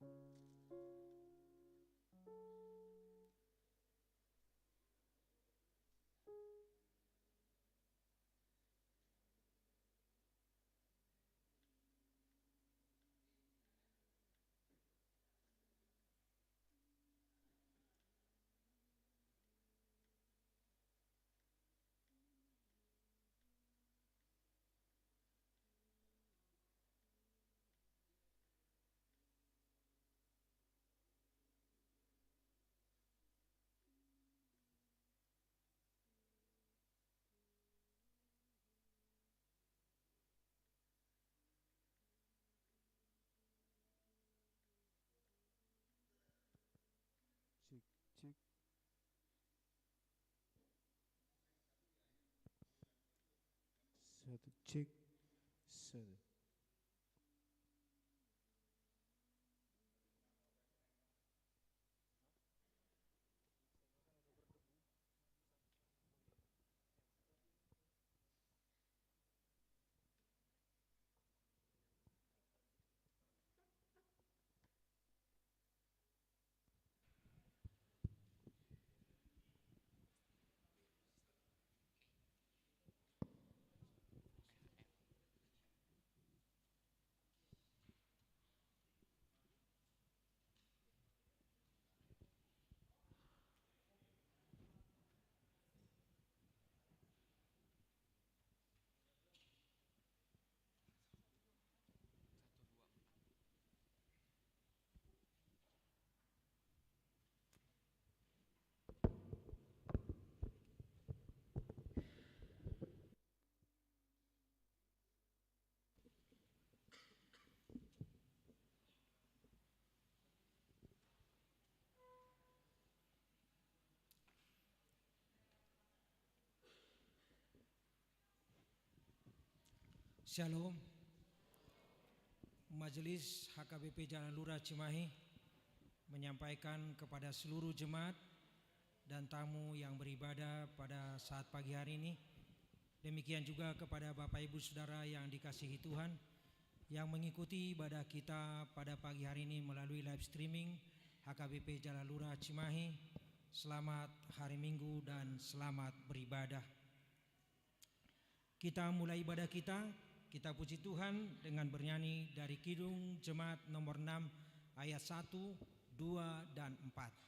Cek cek. Satu cek. Satu. Shalom. Majelis HKBP Jalan Lurah Cimahi menyampaikan kepada seluruh jemaat dan tamu yang beribadah pada saat pagi hari ini. Demikian juga kepada Bapak Ibu Saudara yang dikasihi Tuhan yang mengikuti ibadah kita pada pagi hari ini melalui live streaming HKBP Jalan Lurah Cimahi. Selamat hari Minggu dan selamat beribadah. Kita mulai ibadah kita puji Tuhan dengan bernyanyi dari Kidung Jemaat nomor 6 ayat 1, 2, dan 4.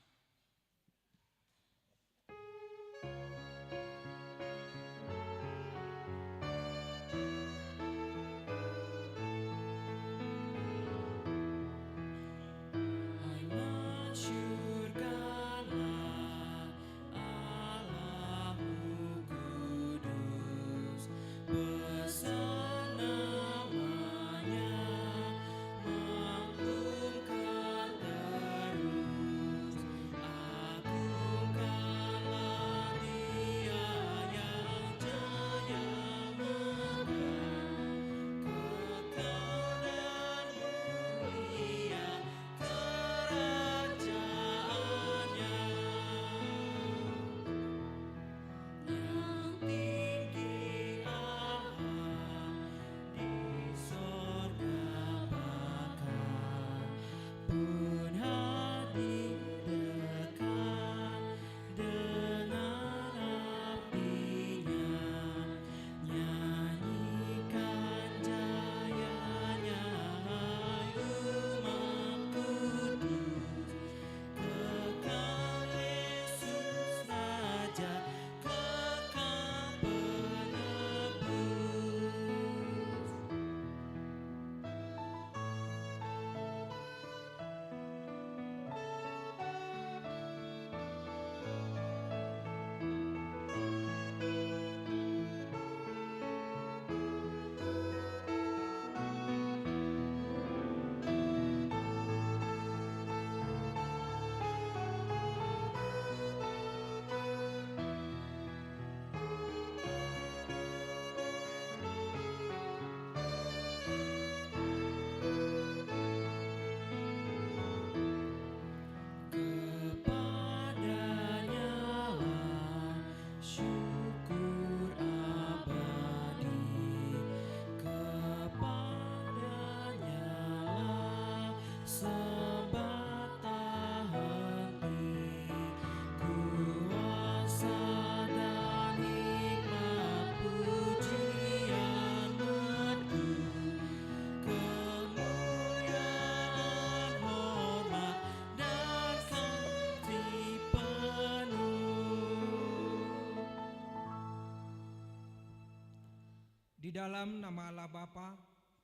dalam nama Allah Bapa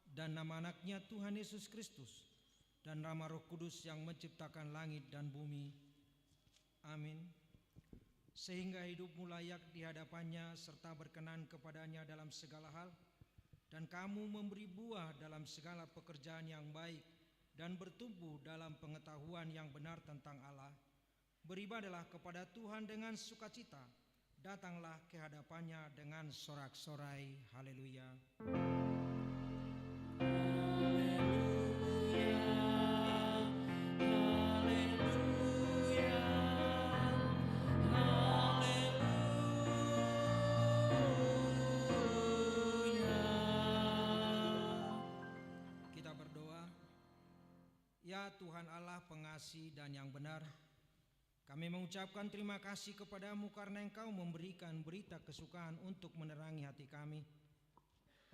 dan nama anaknya Tuhan Yesus Kristus dan nama Roh Kudus yang menciptakan langit dan bumi. Amin. Sehingga hidupmu layak di hadapannya serta berkenan kepadanya dalam segala hal, dan kamu memberi buah dalam segala pekerjaan yang baik dan bertumbuh dalam pengetahuan yang benar tentang Allah. Beribadalah kepada Tuhan dengan sukacita, datanglah ke hadapannya dengan sorak-sorai. Haleluya. Kita berdoa. Ya Tuhan Allah pengasih dan yang benar, kami mengucapkan terima kasih kepadamu karena Engkau memberikan berita kesukaan untuk menerangi hati kami.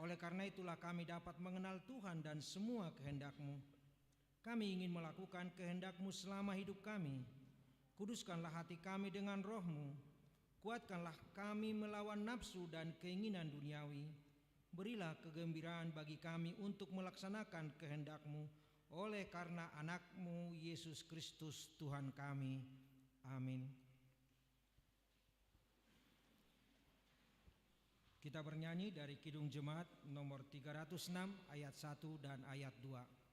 Oleh karena itulah kami dapat mengenal Tuhan dan semua kehendak-Mu. Kami ingin melakukan kehendak-Mu selama hidup kami. Kuduskanlah hati kami dengan Roh-Mu. Kuatkanlah kami melawan nafsu dan keinginan duniawi. Berilah kegembiraan bagi kami untuk melaksanakan kehendak-Mu oleh karena anak-Mu Yesus Kristus Tuhan kami. Amin. Kita bernyanyi dari Kidung Jemaat nomor 306 ayat 1 dan ayat 2.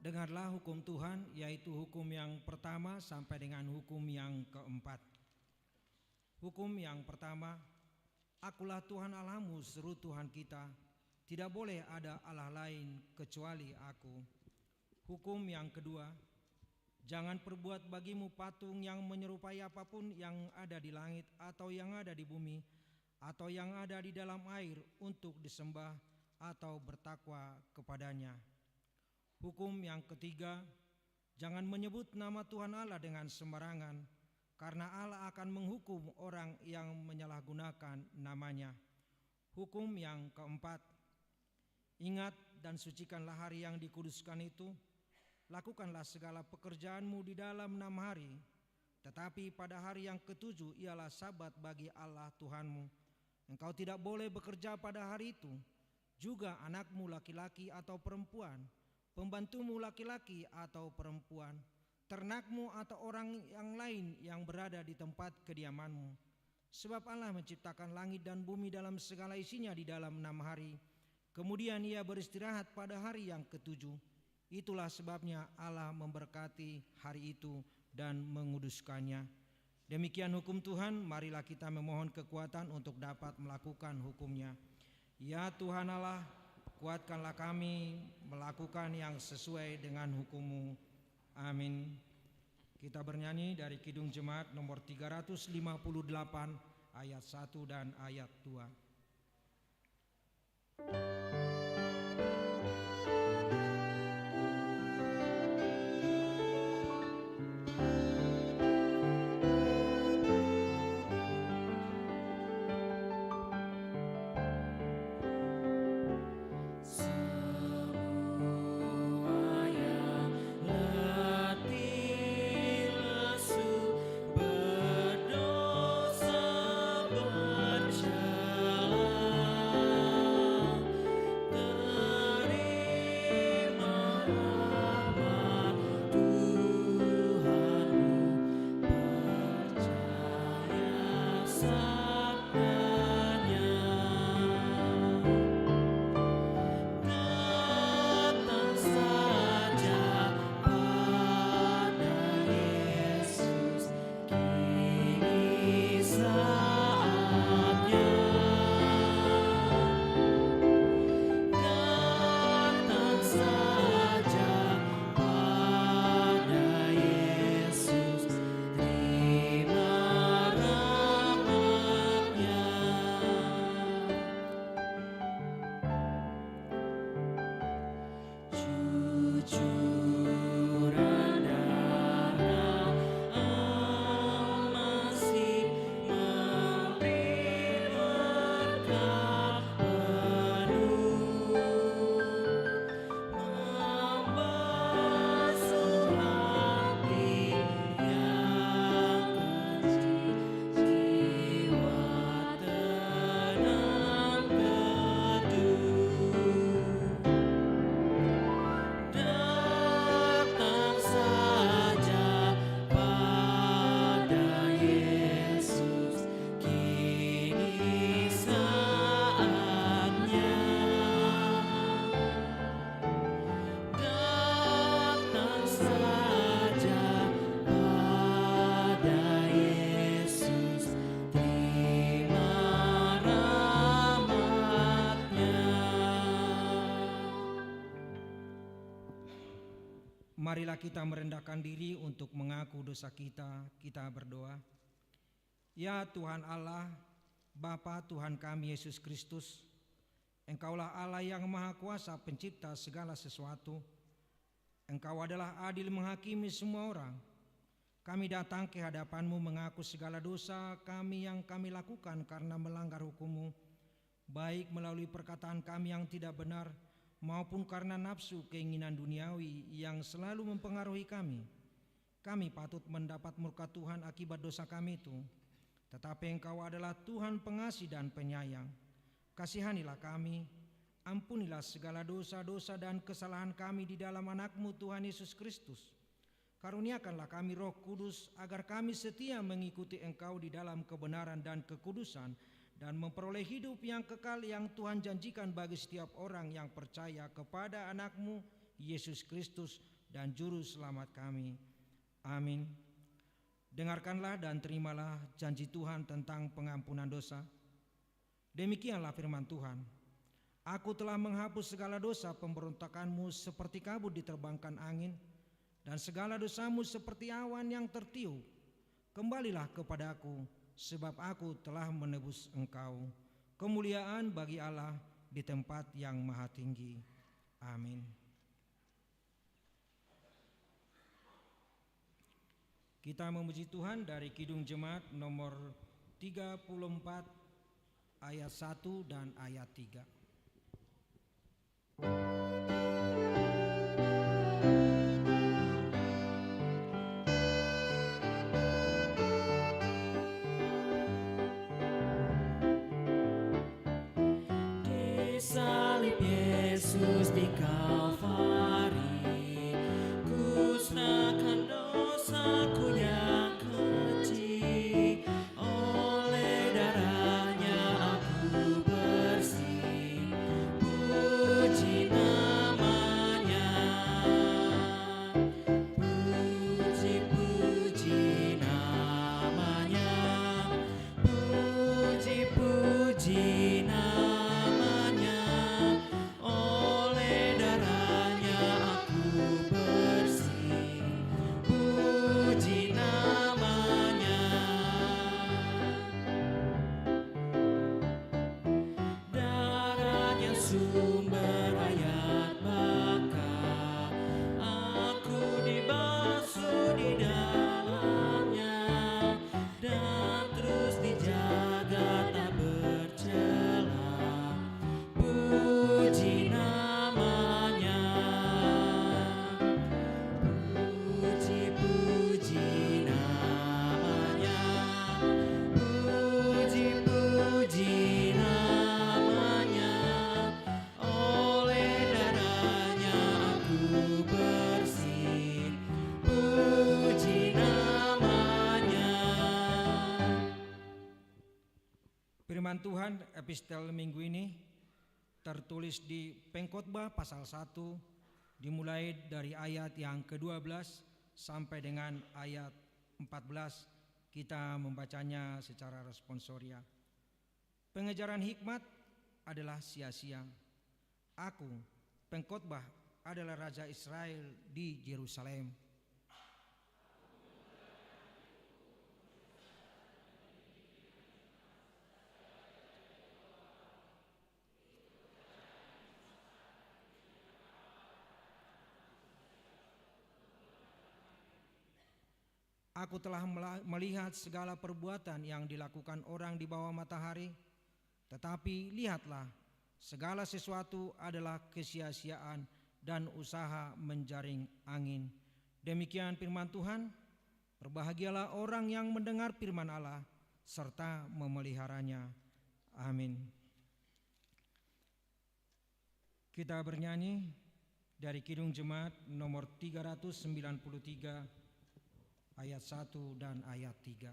Dengarlah hukum Tuhan, yaitu hukum yang pertama sampai dengan hukum yang keempat. Hukum yang pertama, akulah Tuhan Allahmu, seru Tuhan kita, tidak boleh ada Allah lain kecuali aku. Hukum yang kedua, jangan perbuat bagimu patung yang menyerupai apapun yang ada di langit atau yang ada di bumi atau yang ada di dalam air untuk disembah atau bertakwa kepadanya. Hukum yang ketiga, jangan menyebut nama Tuhan Allah dengan sembarangan, karena Allah akan menghukum orang yang menyalahgunakan namanya. Hukum yang keempat, ingat dan sucikanlah hari yang dikuduskan itu, lakukanlah segala pekerjaanmu di dalam 6 hari, tetapi pada hari yang ketujuh ialah Sabat bagi Allah Tuhanmu. Engkau tidak boleh bekerja pada hari itu, juga anakmu laki-laki atau perempuan, pembantumu laki-laki atau perempuan, ternakmu atau orang yang lain yang berada di tempat kediamanmu. Sebab Allah menciptakan langit dan bumi dalam segala isinya di dalam 6 hari. Kemudian Ia beristirahat pada hari yang ketujuh. Itulah sebabnya Allah memberkati hari itu dan menguduskannya. Demikian hukum Tuhan, marilah kita memohon kekuatan untuk dapat melakukan hukumnya. Ya Tuhan Allah, kuatkanlah kami melakukan yang sesuai dengan hukum-Mu. Amin. Kita bernyanyi dari Kidung Jemaat nomor 358 ayat 1 dan ayat 2. Marilah kita merendahkan diri untuk mengaku dosa kita. Kita berdoa. Ya Tuhan Allah, Bapa Tuhan kami Yesus Kristus, Engkaulah Allah yang Maha Kuasa, pencipta segala sesuatu. Engkau adalah adil menghakimi semua orang. Kami datang ke hadapan-Mu mengaku segala dosa kami yang kami lakukan karena melanggar hukum-Mu, baik melalui perkataan kami yang tidak benar, maupun karena nafsu keinginan duniawi yang selalu mempengaruhi kami. Kami patut mendapat murka Tuhan akibat dosa kami itu. Tetapi Engkau adalah Tuhan pengasih dan penyayang. Kasihanilah kami, ampunilah segala dosa-dosa dan kesalahan kami di dalam anak-Mu Tuhan Yesus Kristus. Karuniakanlah kami Roh Kudus agar kami setia mengikuti Engkau di dalam kebenaran dan kekudusan, dan memperoleh hidup yang kekal yang Tuhan janjikan bagi setiap orang yang percaya kepada anak-Mu Yesus Kristus dan Juru Selamat kami. Amin. Dengarkanlah dan terimalah janji Tuhan tentang pengampunan dosa. Demikianlah firman Tuhan. Aku telah menghapus segala dosa pemberontakanmu seperti kabut diterbangkan angin, dan segala dosamu seperti awan yang tertiup. Kembalilah kepadaku, sebab aku telah menebus engkau. Kemuliaan bagi Allah di tempat yang maha tinggi. Amin. Kita memuji Tuhan dari Kidung Jemaat nomor 34 ayat 1 dan ayat 3. Salib Yesus di Kalvari, kusnakan dosaku yang kecil. Oleh darahnya aku bersih, puji namanya, puji namanya, puji namanya. Oleh Firman Tuhan epistel minggu ini tertulis di Pengkhotbah pasal 1 dimulai dari ayat yang ke-12 sampai dengan ayat 14. Kita membacanya secara responsoria. Pengejaran hikmat adalah sia-sia. Aku, pengkhotbah, adalah Raja Israel di Yerusalem. Aku telah melihat segala perbuatan yang dilakukan orang di bawah matahari, tetapi lihatlah, segala sesuatu adalah kesia-siaan dan usaha menjaring angin. Demikian firman Tuhan. Berbahagialah orang yang mendengar firman Allah serta memeliharanya. Amin. Kita bernyanyi dari Kidung Jemaat nomor 393 ayat 1 dan ayat 3.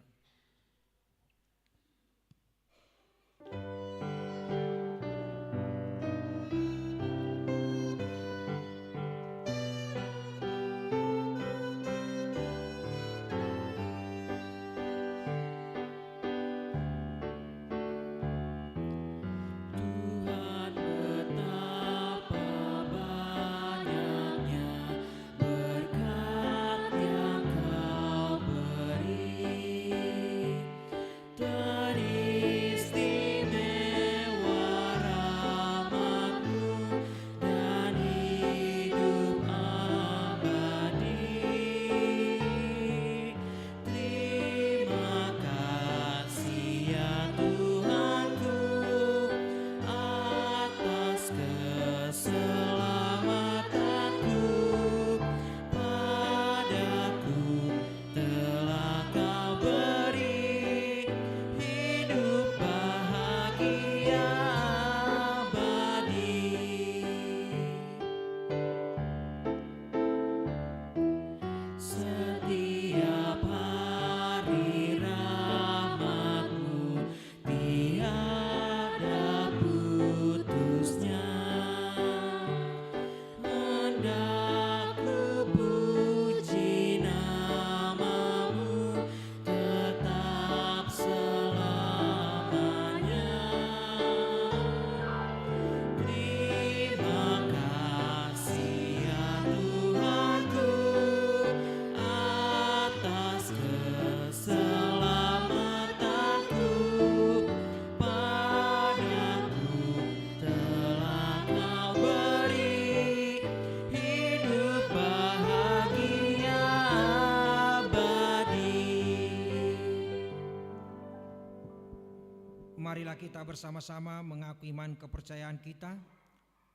Marilah kita bersama-sama mengaku iman kepercayaan kita.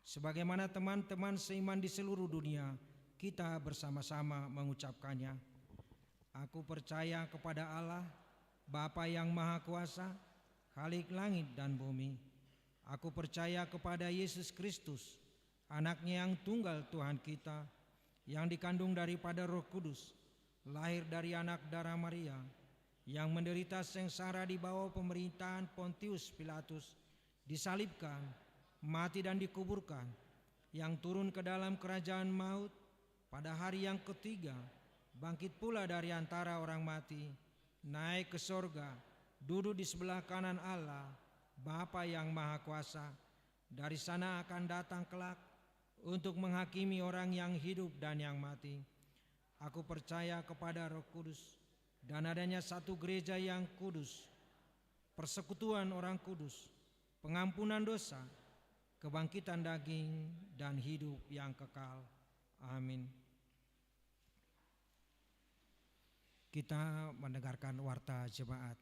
Sebagaimana teman-teman seiman di seluruh dunia, kita bersama-sama mengucapkannya. Aku percaya kepada Allah, Bapa yang Maha Kuasa, Khalik langit dan bumi. Aku percaya kepada Yesus Kristus, Anaknya yang tunggal Tuhan kita, yang dikandung daripada Roh Kudus, lahir dari anak darah Maria, yang menderita sengsara di bawah pemerintahan Pontius Pilatus, disalibkan, mati dan dikuburkan, yang turun ke dalam kerajaan maut, pada hari yang ketiga, bangkit pula dari antara orang mati, naik ke sorga, duduk di sebelah kanan Allah, Bapa yang Maha Kuasa. Dari sana akan datang kelak untuk menghakimi orang yang hidup dan yang mati. Aku percaya kepada Roh Kudus, dan adanya satu gereja yang kudus, persekutuan orang kudus, pengampunan dosa, kebangkitan daging, dan hidup yang kekal. Amin. Kita mendengarkan warta jemaat.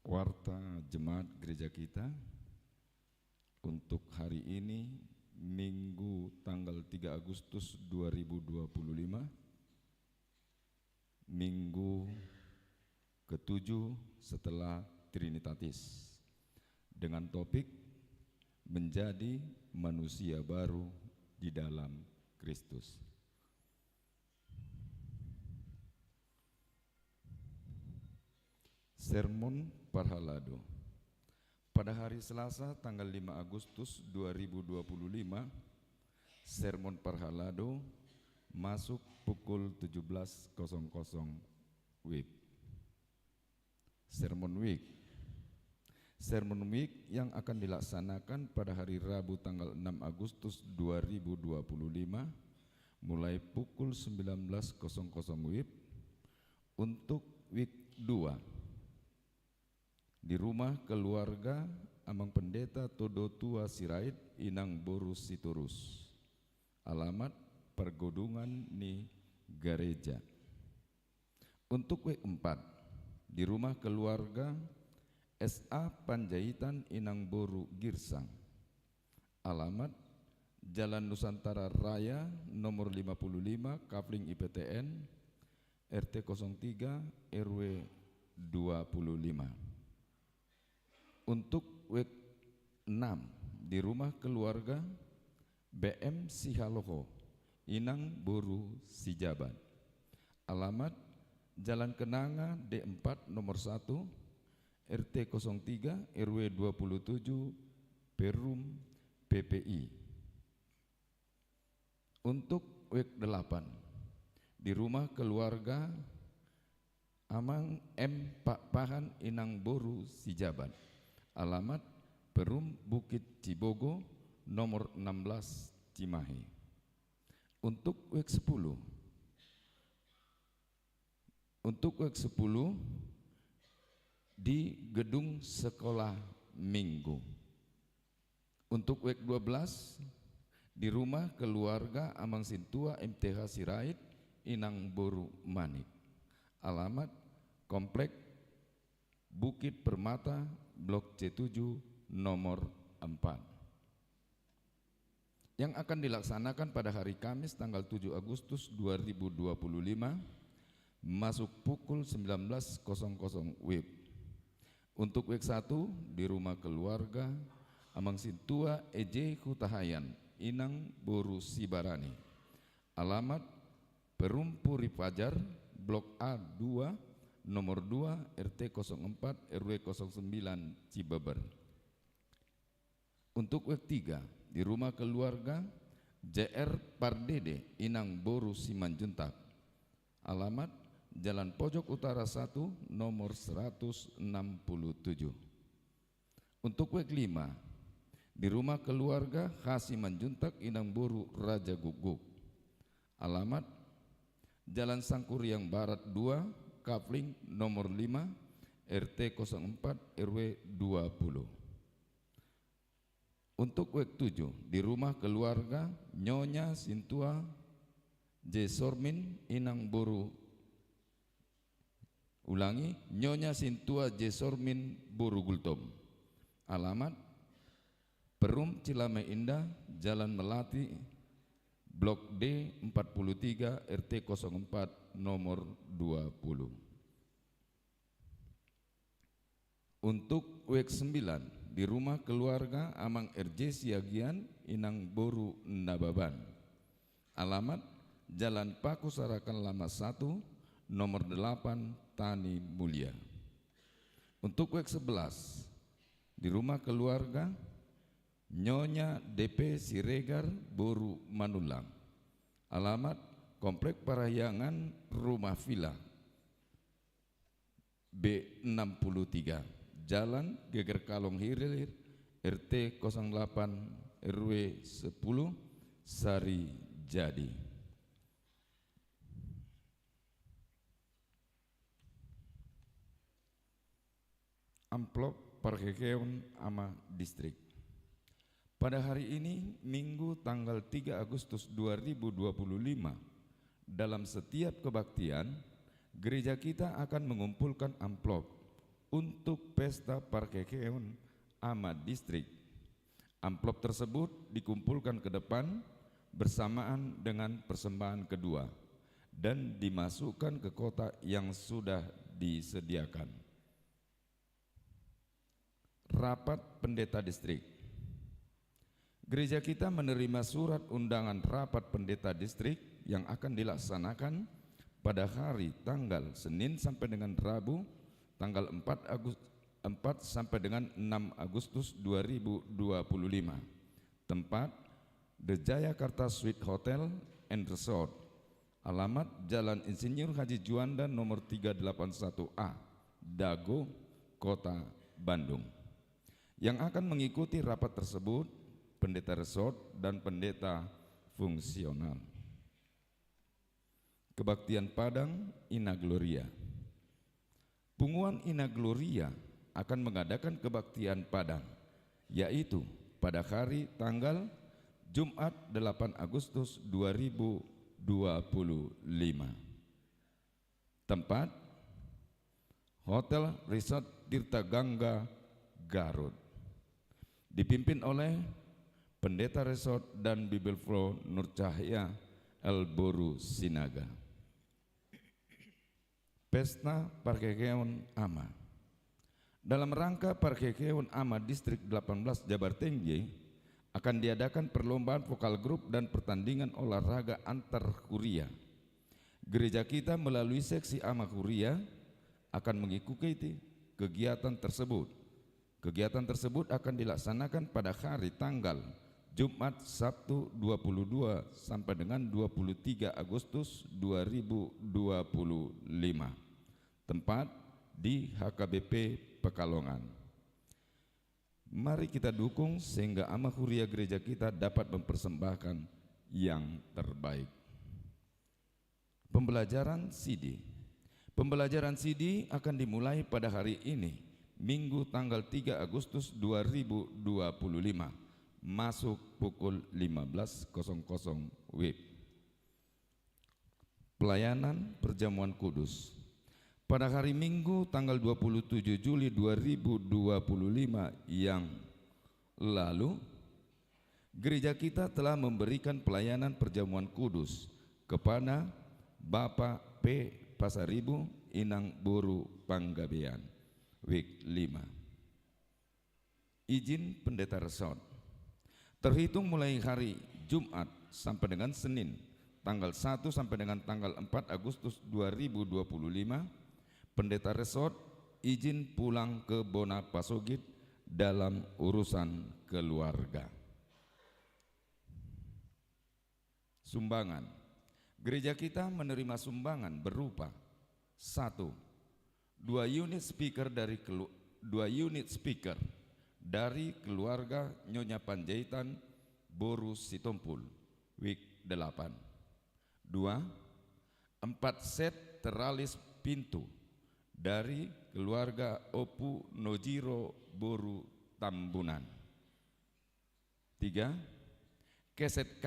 Warta jemaat gereja kita untuk hari ini, Minggu tanggal 3 Agustus 2025, Minggu ke-7 setelah Trinitatis dengan topik menjadi manusia baru di dalam Kristus. Sermon Parhalado. Pada hari Selasa tanggal 5 Agustus 2025, Sermon Parhalado masuk pukul 17.00 WIB. Sermon Week. Sermon Week yang akan dilaksanakan pada hari Rabu tanggal 6 Agustus 2025 mulai pukul 19.00 WIB untuk week 2 di rumah keluarga Amang Pendeta Todo Tua Sirait Inang Boru Sitorus. Alamat Pergodungan ni Gereja. Untuk week 4 di rumah keluarga SA Panjaitan Inang Boru Girsang. Alamat Jalan Nusantara Raya nomor 55 Kafling IPTN RT 03 RW 25. Untuk week 6 di rumah keluarga BM Sihaloho Inang Boru Sijabat. Alamat Jalan Kenanga D4 nomor 1 RT 03 RW 27 Perum PPI. Untuk week 8 di rumah keluarga Amang M Pak Pahan Inang Boru Sijabat. Alamat Perum Bukit Cibogo nomor 16 Cimahi. Untuk week 10 di gedung sekolah minggu. Untuk week 12 di rumah keluarga Amang Sintua MTH Sirait Inang Boru Manik. Alamat Komplek Bukit Permata Blok C7 nomor 4. Yang akan dilaksanakan pada hari Kamis tanggal 7 Agustus 2025 masuk pukul 19.00 WIB. Untuk week 1 di rumah keluarga Amang Sintua EJ Hutahayan Inang Boru Sibarani. Alamat Perum Puri Fajar Blok A2 nomor 2 RT 04 RW 09 Cibeber. Untuk week 3 di rumah keluarga JR Pardede Inang Boru Simanjuntak. Alamat Jalan Pojok Utara 1 nomor 167. Untuk week 5 di rumah keluarga Hasimanjuntak Inang Boru Raja Guguk. Alamat Jalan Sangkuriang Barat 2 Kafling nomor 5 RT 04 RW 20. Untuk week 7 di rumah keluarga Nyonya Sintua J Sormin Inang Boru. Ulangi, Nyonya Sintua J Sormin Boru Gultom. Alamat Perum Cilame Indah Jalan Melati Blok D 43 RT 04 nomor 20. Untuk week 9 di rumah keluarga Amang RJ Siagian Inang Boru Nababan. Alamat Jalan Paku Sarakan Lama 1 nomor 8 Tani Mulia. Untuk week 11 di rumah keluarga Nyonya DP Siregar Boru Manulang. Alamat Komplek Parahyangan Rumah Villa B63 Jalan Geger Kalong Hilir RT 08 RW 10 Sari Jadi. Amplop Parkekeon Ama Distrik. Pada hari ini, Minggu tanggal 3 Agustus 2025, dalam setiap kebaktian, gereja kita akan mengumpulkan amplop untuk pesta Parkekeon Ama Distrik. Amplop tersebut dikumpulkan ke depan bersamaan dengan persembahan kedua dan dimasukkan ke kotak yang sudah disediakan. rapat pendeta distrik. Gereja kita menerima surat undangan rapat pendeta distrik yang akan dilaksanakan pada hari tanggal Senin sampai dengan Rabu tanggal 4 sampai dengan 6 Agustus 2025. Tempat The Jayakarta Suite Hotel and Resort. Alamat Jalan Insinyur Haji Juanda nomor 381A, Dago, Kota Bandung. Yang akan mengikuti rapat tersebut pendeta resort dan pendeta fungsional. Kebaktian Padang Ina Gloria. Punguan Ina Gloria akan mengadakan kebaktian Padang, yaitu pada hari tanggal Jumat 8 Agustus 2025. Tempat Hotel Resort Tirta Gangga, Garut. Dipimpin oleh pendeta resort dan Bible Flow Nur Cahya El Boru Sinaga. Pesta Parkekeon Ama. Dalam rangka Parkekeon Ama Distrik 18 Jabar Tengge akan diadakan perlombaan vokal grup dan pertandingan olahraga antar kuria. Gereja kita melalui seksi Ama Kuria akan mengikuti kegiatan tersebut. Kegiatan tersebut akan dilaksanakan pada hari tanggal Jumat Sabtu 22 sampai dengan 23 Agustus 2025. Tempat di HKBP Pekalongan. Mari kita dukung sehingga Ama Kuria gereja kita dapat mempersembahkan yang terbaik. Pembelajaran CD. Pembelajaran CD akan dimulai pada hari ini, Minggu tanggal 3 Agustus 2025, masuk pukul 15.00 WIB. Pelayanan Perjamuan Kudus. Pada hari Minggu tanggal 27 Juli 2025 yang lalu, gereja kita telah memberikan pelayanan Perjamuan Kudus kepada Bapak P. Pasaribu Inang Boru Panggabean. Week 5. Izin pendeta resort. Terhitung mulai hari Jumat sampai dengan Senin tanggal 1 sampai dengan tanggal 4 Agustus 2025, pendeta resort izin pulang ke Bona Pasogit dalam urusan keluarga. Sumbangan. Gereja kita menerima sumbangan berupa 1. 2 unit speaker dari keluarga Nyonya Panjaitan Boru Sitompul, week 8. 2. 4 set teralis pintu dari keluarga Opu Nojiro Boru Tambunan. 3. Keset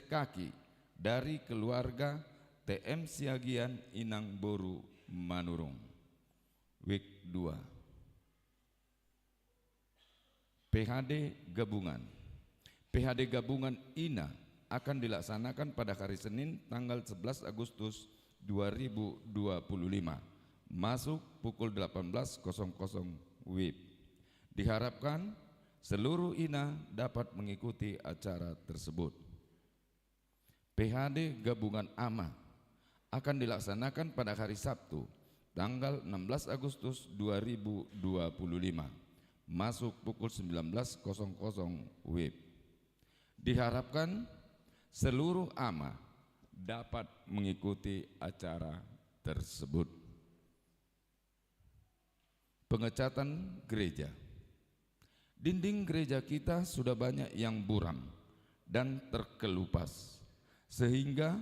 kaki dari keluarga TM Siagian Inang Boru Manurung, week 2. PHD Gabungan. PHD Gabungan INA akan dilaksanakan pada hari Senin tanggal 11 Agustus 2025, masuk pukul 18.00 WIB. Diharapkan seluruh INA dapat mengikuti acara tersebut. PHD Gabungan AMA akan dilaksanakan pada hari Sabtu tanggal 16 Agustus 2025, masuk pukul 19.00 WIB. Diharapkan seluruh AMA dapat mengikuti acara tersebut. Pengecatan gereja. Dinding gereja kita sudah banyak yang buram dan terkelupas, sehingga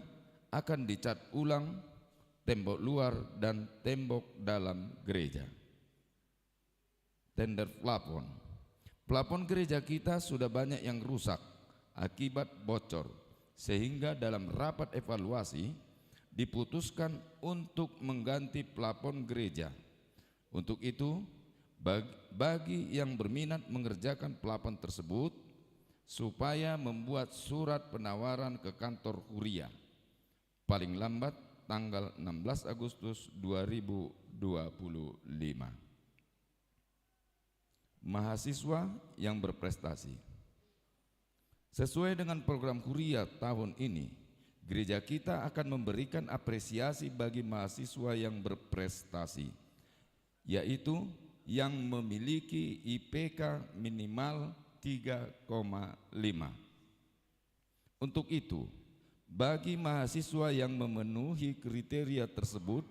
akan dicat ulang tembok luar dan tembok dalam gereja. Tender plafon. Plafon gereja kita sudah banyak yang rusak akibat bocor, sehingga dalam rapat evaluasi diputuskan untuk mengganti plafon gereja. Untuk itu, bagi yang berminat mengerjakan plafon tersebut, supaya membuat surat penawaran ke kantor kuria paling lambat tanggal 16 Agustus 2025. mahasiswa yang berprestasi. Sesuai dengan program kuliah tahun ini, gereja kita akan memberikan apresiasi bagi mahasiswa yang berprestasi, yaitu yang memiliki IPK minimal 3,5. Untuk itu, bagi mahasiswa yang memenuhi kriteria tersebut,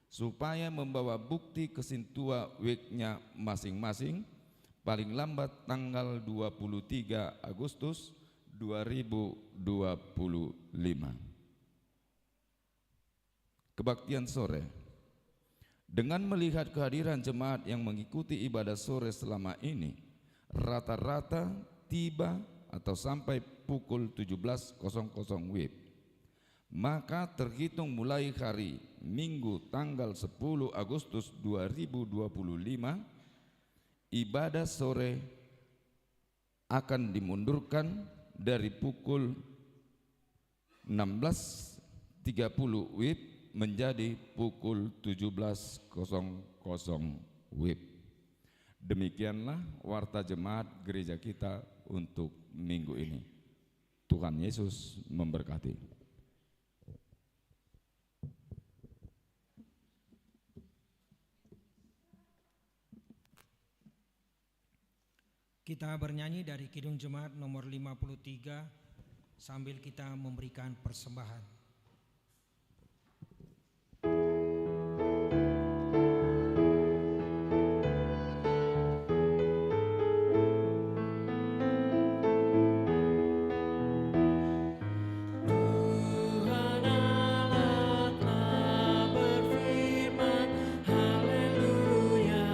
supaya membawa bukti kesintua WEK-nya masing-masing, paling lambat tanggal 23 Agustus 2025. Kebaktian sore. Dengan melihat kehadiran jemaat yang mengikuti ibadah sore selama ini, rata-rata tiba atau sampai pukul 17.00 WIB. Maka terhitung mulai hari Minggu tanggal 10 Agustus 2025, ibadah sore akan dimundurkan dari pukul 16.30 WIB menjadi pukul 17.00 WIB. Demikianlah warta jemaat gereja kita untuk minggu ini. Tuhan Yesus memberkati. Kita bernyanyi dari Kidung Jemaat nomor 53 sambil kita memberikan persembahan. Haleluya,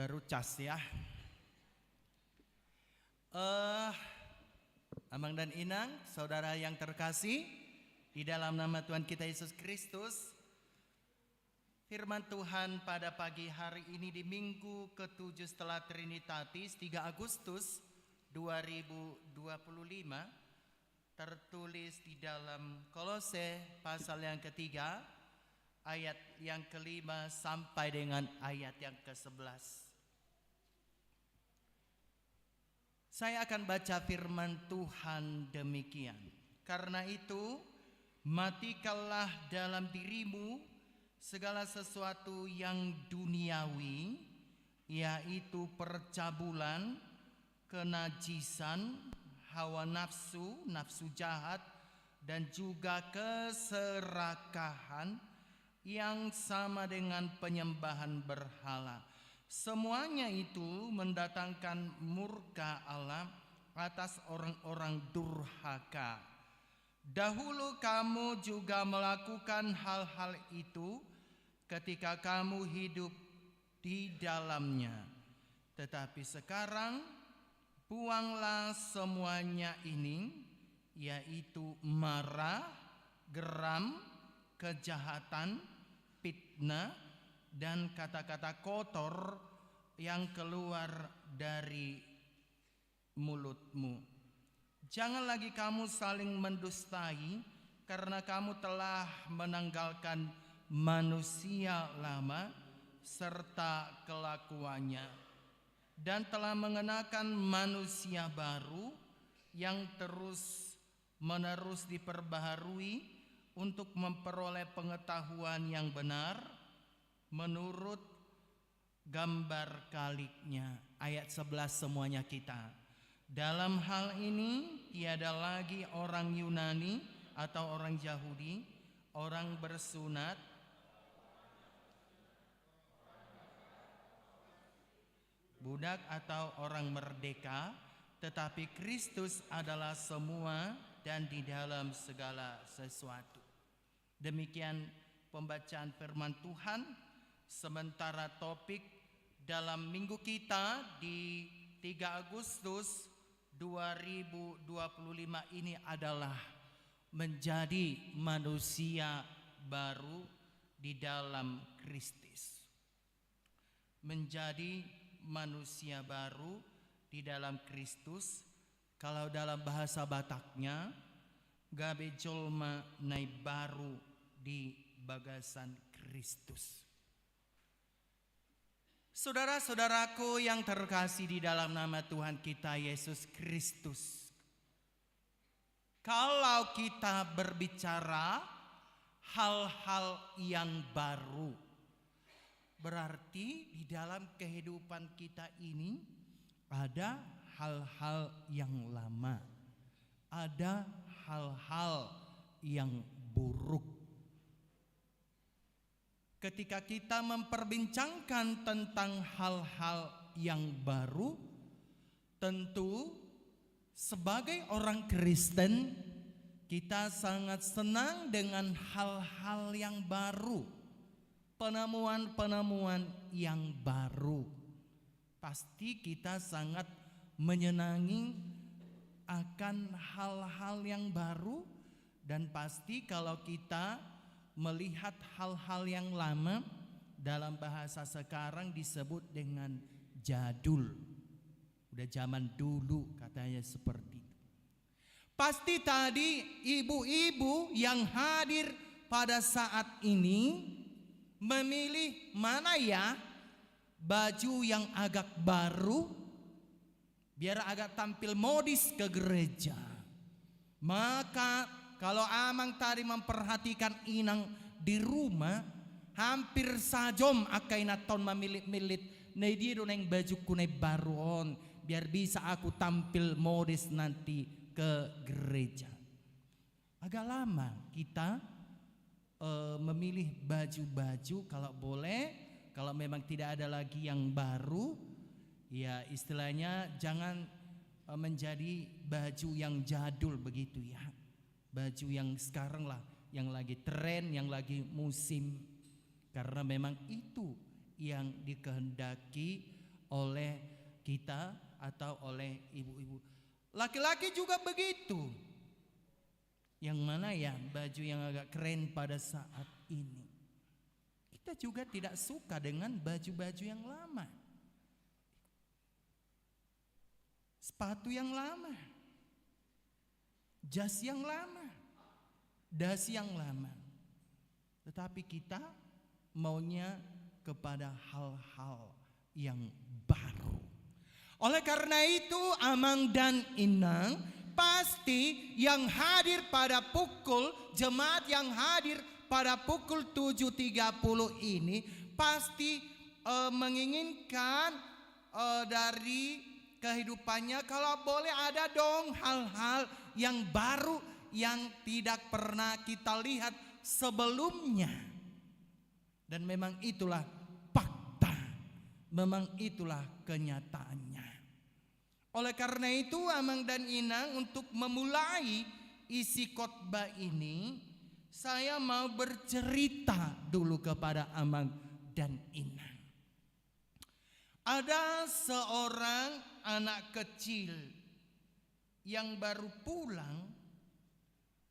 Baru cas ya. Amang dan Inang, saudara yang terkasih, di dalam nama Tuhan kita Yesus Kristus, firman Tuhan pada pagi hari ini di minggu ke-7 setelah Trinitatis 3 Agustus 2025 tertulis di dalam Kolose pasal yang ketiga ayat yang kelima sampai dengan ayat yang ke-11. Saya akan baca firman Tuhan demikian. Karena itu, matikanlah dalam dirimu segala sesuatu yang duniawi, yaitu percabulan, kenajisan, hawa nafsu, nafsu jahat, dan juga keserakahan yang sama dengan penyembahan berhala. Semuanya itu mendatangkan murka Allah atas orang-orang durhaka. Dahulu kamu juga melakukan hal-hal itu ketika kamu hidup di dalamnya. Tetapi sekarang buanglah semuanya ini, yaitu marah, geram, kejahatan, fitnah, dan kata-kata kotor yang keluar dari mulutmu. Jangan lagi kamu saling mendustai, karena kamu telah menanggalkan manusia lama serta kelakuannya, dan telah mengenakan manusia baru yang terus-menerus diperbaharui untuk memperoleh pengetahuan yang benar menurut gambar kaliknya. Ayat 11 semuanya kita. Dalam hal ini tiada lagi orang Yunani atau orang Yahudi, orang bersunat, budak atau orang merdeka, tetapi Kristus adalah semua dan di dalam segala sesuatu. Demikian pembacaan firman Tuhan. Sementara topik dalam minggu kita di 3 Agustus 2025 ini adalah menjadi manusia baru di dalam Kristus. Menjadi manusia baru di dalam Kristus. Kalau dalam bahasa Bataknya, gabe jolma nai baru di bagasan Kristus. Saudara-saudaraku yang terkasih di dalam nama Tuhan kita Yesus Kristus, kalau kita berbicara hal-hal yang baru, berarti di dalam kehidupan kita ini ada hal-hal yang lama, ada hal-hal yang buruk. Ketika kita memperbincangkan tentang hal-hal yang baru, tentu sebagai orang Kristen kita sangat senang dengan hal-hal yang baru, penemuan-penemuan yang baru. Pasti kita sangat menyenangi akan hal-hal yang baru, dan pasti kalau kita melihat hal-hal yang lama, dalam bahasa sekarang disebut dengan jadul. Udah zaman dulu katanya seperti itu. Pasti tadi ibu-ibu yang hadir pada saat ini memilih mana ya baju yang agak baru biar agak tampil modis ke gereja. Maka kalau amang tadi memperhatikan Inang di rumah, hampir sajom akai naton memilit-milit nei dia doneng baju kunai baron biar bisa aku tampil modis nanti ke gereja. Agak lama kita memilih baju-baju, kalau boleh, kalau memang tidak ada lagi yang baru, ya istilahnya jangan menjadi baju yang jadul begitu ya. Baju yang sekarang lah, yang lagi tren, yang lagi musim. Karena memang itu yang dikehendaki oleh kita atau oleh ibu-ibu. Laki-laki juga begitu. Yang mana ya baju yang agak keren pada saat ini. Kita juga tidak suka dengan baju-baju yang lama. Sepatu yang lama. Jas yang lama. Dasi yang lama. Tetapi kita maunya kepada hal-hal yang baru. Oleh karena itu Amang dan Inang pasti yang hadir pada pukul, jemaat yang hadir pada pukul 7.30 ini pasti menginginkan dari kehidupannya kalau boleh ada dong hal-hal yang baru yang tidak pernah kita lihat sebelumnya. Dan memang itulah fakta, memang itulah kenyataannya. Oleh karena itu Amang dan Inang untuk memulai isi khotbah ini, saya mau bercerita dulu kepada Amang dan Inang. Ada seorang anak kecil yang baru pulang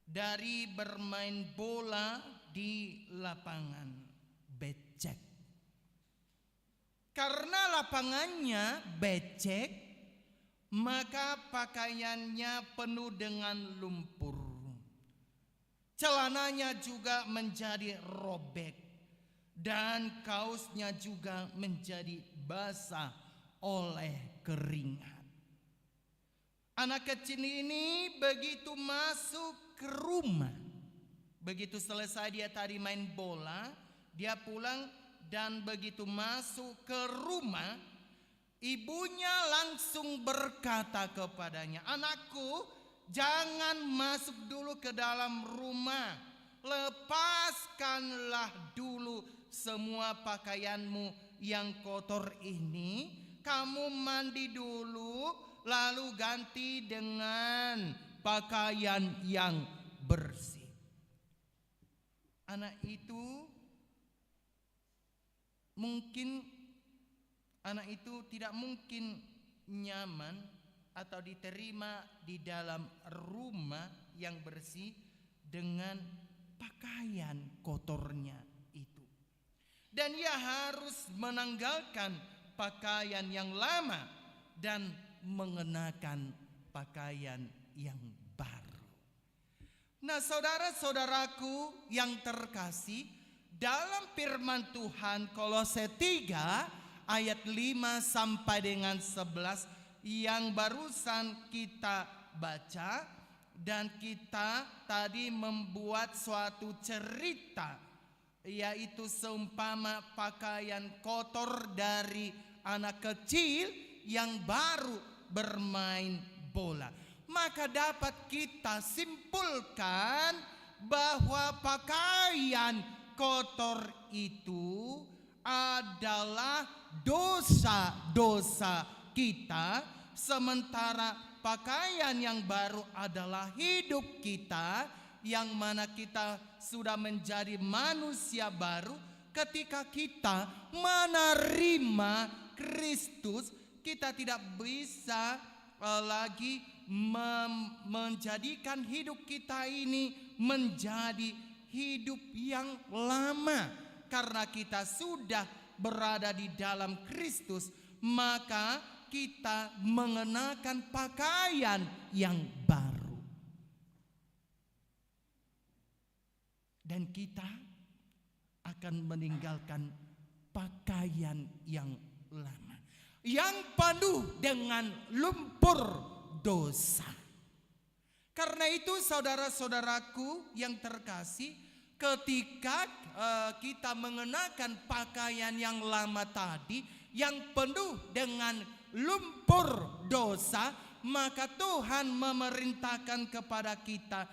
dari bermain bola di lapangan becek. Karena lapangannya becek, maka pakaiannya penuh dengan lumpur. Celananya juga menjadi robek dan kaosnya juga menjadi basah oleh keringat. Anak kecil ini begitu masuk ke rumah, begitu selesai dia tadi main bola, dia pulang dan begitu masuk ke rumah, ibunya langsung berkata kepadanya, "Anakku, jangan masuk dulu ke dalam rumah. Lepaskanlah dulu semua pakaianmu yang kotor ini. Kamu mandi dulu, lalu ganti dengan pakaian yang bersih." Anak itu tidak mungkin nyaman atau diterima di dalam rumah yang bersih dengan pakaian kotornya itu. Dan ia harus menanggalkan pakaian yang lama dan mengenakan pakaian yang baru. Nah, saudara-saudaraku yang terkasih, dalam firman Tuhan Kolose 3 ayat 5 sampai dengan 11 yang barusan kita baca, dan kita tadi membuat suatu cerita, yaitu seumpama pakaian kotor dari anak kecil yang baru bermain bola. Maka dapat kita simpulkan bahwa pakaian kotor itu adalah dosa-dosa kita, sementara pakaian yang baru adalah hidup kita, yang mana kita sudah menjadi manusia baru ketika kita menerima Kristus. Kita tidak bisa lagi menjadikan hidup kita ini menjadi hidup yang lama, karena kita sudah berada di dalam Kristus, maka kita mengenakan pakaian yang baru. Dan kita akan meninggalkan pakaian yang lama, yang penuh dengan lumpur dosa. Karena itu saudara-saudaraku yang terkasih, ketika kita mengenakan pakaian yang lama tadi, yang penuh dengan lumpur dosa, maka Tuhan memerintahkan kepada kita,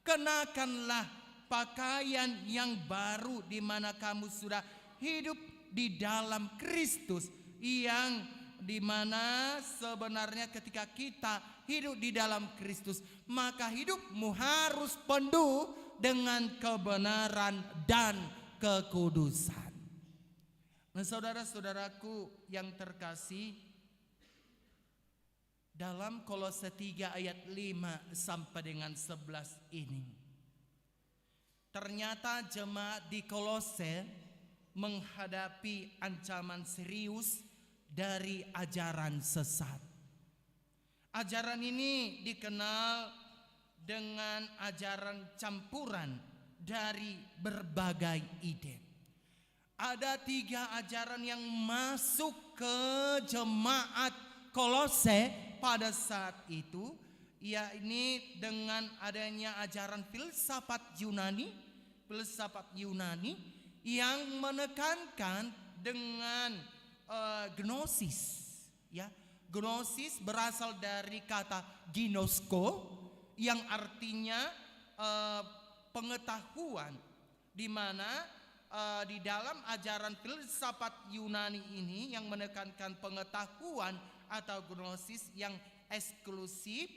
kenakanlah pakaian yang baru, di mana kamu sudah hidup di dalam Kristus, yang di mana sebenarnya ketika kita hidup di dalam Kristus, maka hidupmu harus penuh dengan kebenaran dan kekudusan. Nah, saudara-saudaraku yang terkasih, dalam Kolose 3 ayat 5 sampai dengan 11 ini, ternyata jemaat di Kolose menghadapi ancaman serius dari ajaran sesat. Ajaran ini dikenal dengan ajaran campuran dari berbagai ide. Ada 3 ajaran yang masuk ke jemaat Kolose pada saat itu, yakni dengan adanya ajaran filsafat Yunani yang menekankan dengan gnosis, ya. Gnosis berasal dari kata ginosko yang artinya pengetahuan, di mana di dalam ajaran filsafat Yunani ini yang menekankan pengetahuan atau gnosis yang eksklusif,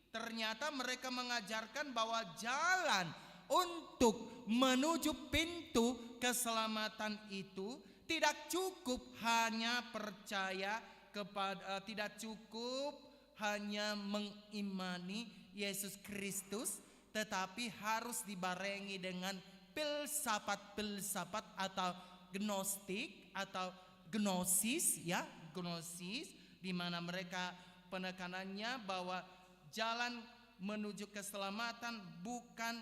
ternyata mereka mengajarkan bahwa jalan untuk menuju pintu keselamatan itu tidak cukup hanya percaya kepada, tidak cukup hanya mengimani Yesus Kristus, tetapi harus dibarengi dengan filsafat atau gnostik atau gnosis, ya, gnosis, di mana mereka penekanannya bahwa jalan menuju keselamatan bukan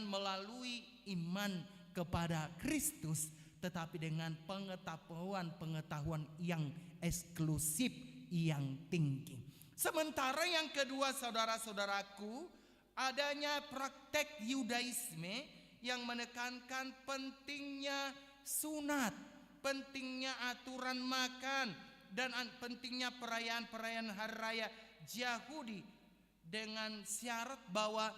melalui iman kepada Kristus, tetapi dengan pengetahuan yang eksklusif, yang tinggi. Sementara yang kedua, saudara-saudaraku, adanya praktek Yudaisme yang menekankan pentingnya sunat, pentingnya aturan makan, dan pentingnya perayaan-perayaan hari raya Yahudi, dengan syarat bahwa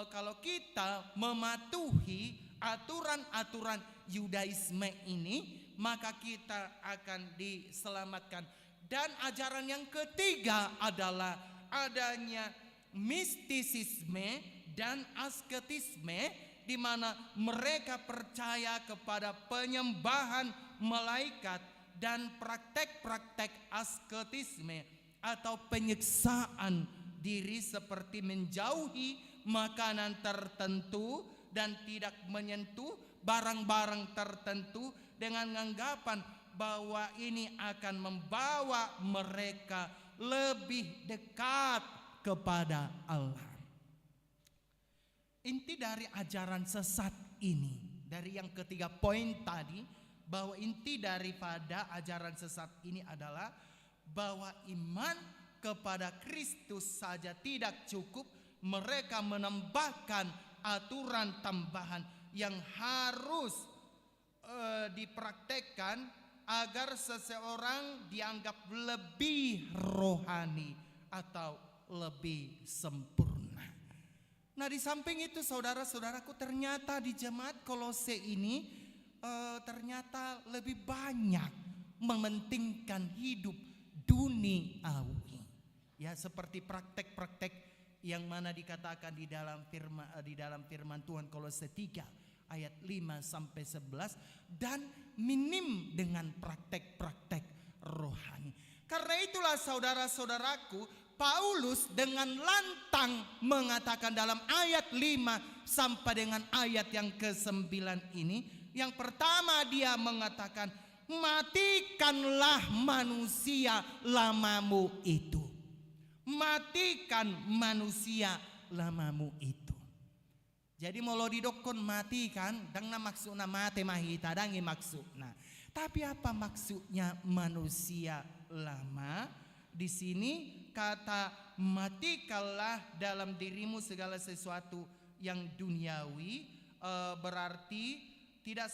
kalau kita mematuhi aturan-aturan Yudaisme ini, maka kita akan diselamatkan. Dan ajaran yang ketiga adalah adanya mistisisme dan asketisme, di mana mereka percaya kepada penyembahan malaikat dan praktek-praktek asketisme atau penyiksaan diri, seperti menjauhi makanan tertentu dan tidak menyentuh barang-barang tertentu dengan anggapan bahwa ini akan membawa mereka lebih dekat kepada Allah. Inti dari ajaran sesat ini, dari yang ketiga poin tadi, bahwa inti daripada ajaran sesat ini adalah bahwa iman kepada Kristus saja tidak cukup, mereka menambahkan aturan tambahan yang harus dipraktekkan agar seseorang dianggap lebih rohani atau lebih sempurna. Nah, di samping itu, saudara-saudaraku, ternyata di jemaat Kolose ini ternyata lebih banyak mementingkan hidup duniawi, ya, seperti praktek-praktek yang mana dikatakan di dalam firman Tuhan Kolose 3 ayat 5 sampai 11, dan minim dengan praktek-praktek rohani. Karena itulah, saudara-saudaraku, Paulus dengan lantang mengatakan dalam ayat 5 sampai dengan ayat yang ke-9 ini, yang pertama dia mengatakan, matikanlah manusia lamamu itu. Matikan manusia lamamu itu. Jadi mau didokon matikan, dangna maksudna mate mahita dangi maksudna. Tapi apa maksudnya manusia lama? Di sini kata matikanlah dalam dirimu segala sesuatu yang duniawi, berarti tidak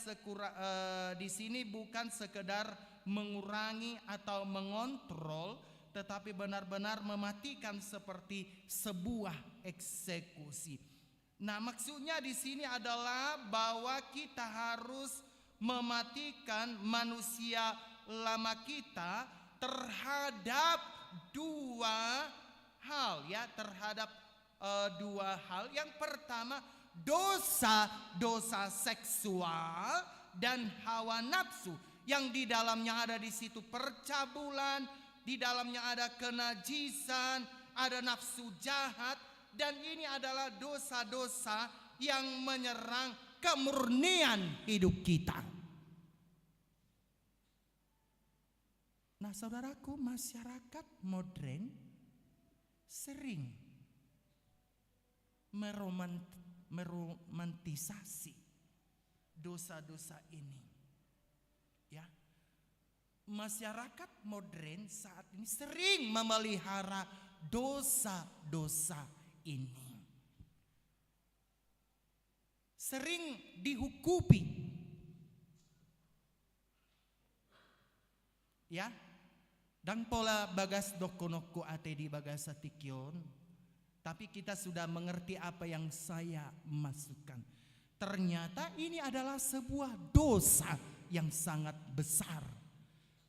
di sini bukan sekedar mengurangi atau mengontrol, tetapi benar-benar mematikan seperti sebuah eksekusi. Nah, maksudnya di sini adalah bahwa kita harus mematikan manusia lama kita terhadap dua hal, ya, terhadap dua hal. Yang pertama, dosa seksual, dan hawa nafsu, yang di dalamnya ada di situ percabulan, di dalamnya ada kenajisan, ada nafsu jahat, dan ini adalah dosa-dosa yang menyerang kemurnian hidup kita. Nah, saudaraku, masyarakat modern sering meromantisasi dosa-dosa ini. Ya. Masyarakat modern saat ini sering memelihara dosa-dosa ini. Sering dihukumi. Ya. Dan pola bagas dokonoko ate di bagasa tikyon. Tapi kita sudah mengerti apa yang saya masukkan. Ternyata ini adalah sebuah dosa yang sangat besar.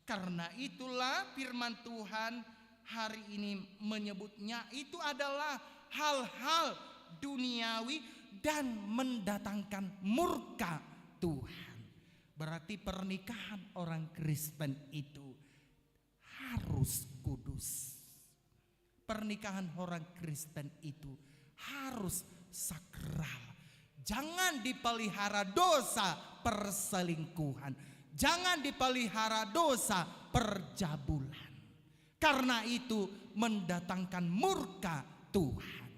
Karena itulah firman Tuhan hari ini menyebutnya itu adalah hal-hal duniawi dan mendatangkan murka Tuhan. Berarti pernikahan orang Kristen itu harus kudus. Pernikahan orang Kristen itu harus sakral. Jangan dipelihara dosa perselingkuhan. Jangan dipelihara dosa perjabulan. Karena itu mendatangkan murka Tuhan.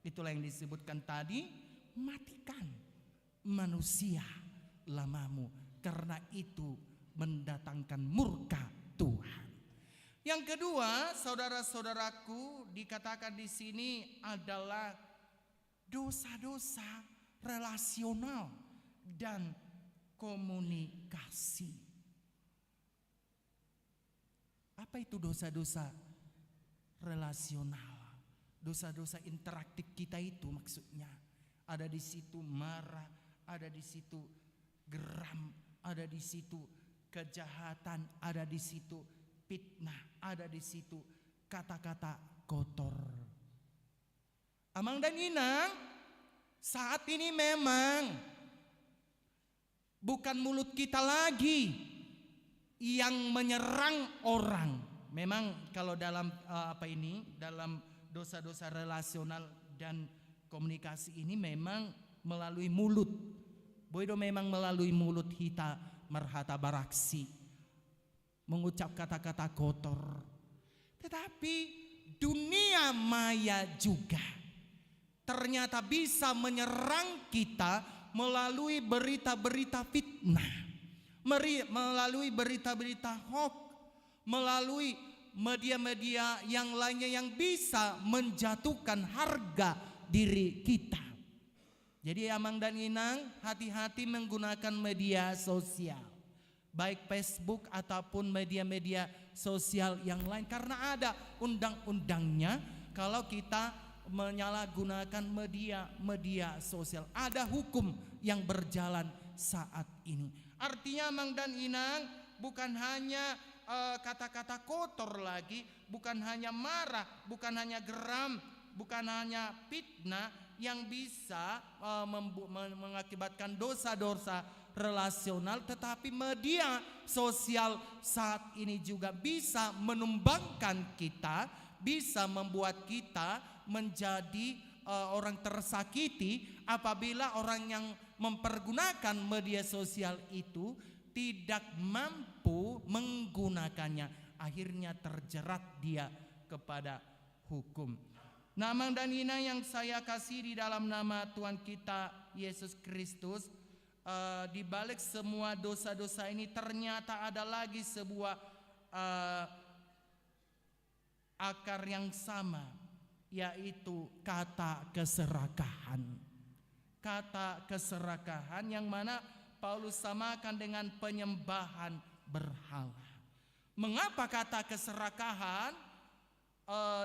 Itulah yang disebutkan tadi, matikan manusia lamamu. Karena itu mendatangkan murka Tuhan. Yang kedua, saudara-saudaraku, dikatakan di sini adalah dosa-dosa relasional dan komunikasi. Apa itu dosa-dosa relasional? Dosa-dosa interaktif kita itu maksudnya. Ada di situ marah, ada di situ geram, ada di situ kejahatan, ada di situ fitnah, ada di situ kata-kata kotor. Amang dan Inang, saat ini memang bukan mulut kita lagi yang menyerang orang. Memang kalau dalam dalam dosa-dosa relasional dan komunikasi ini memang melalui mulut. Boydo memang melalui mulut kita merhata baraksi, mengucap kata-kata kotor. Tetapi dunia maya juga ternyata bisa menyerang kita melalui berita-berita fitnah, melalui berita-berita hoax, melalui media-media yang lainnya yang bisa menjatuhkan harga diri kita. Jadi Amang dan Inang, hati-hati menggunakan media sosial, baik Facebook ataupun media-media sosial yang lain, karena ada undang-undangnya. Kalau kita menyalahgunakan media sosial, ada hukum yang berjalan saat ini. Artinya Amang dan Inang bukan hanya kata-kata kotor lagi, bukan hanya marah, bukan hanya geram, bukan hanya fitnah yang bisa mengakibatkan dosa-dosa relasional, tetapi media sosial saat ini juga bisa menumbangkan kita, bisa membuat kita menjadi orang tersakiti apabila orang yang mempergunakan media sosial itu tidak mampu menggunakannya, akhirnya terjerat dia kepada hukum. Nama dan Ina yang saya kasih di dalam nama Tuhan kita Yesus Kristus, di balik semua dosa-dosa ini ternyata ada lagi sebuah akar yang sama, yaitu kata keserakahan. Kata keserakahan yang mana Paulus samakan dengan penyembahan berhala. Mengapa kata keserakahan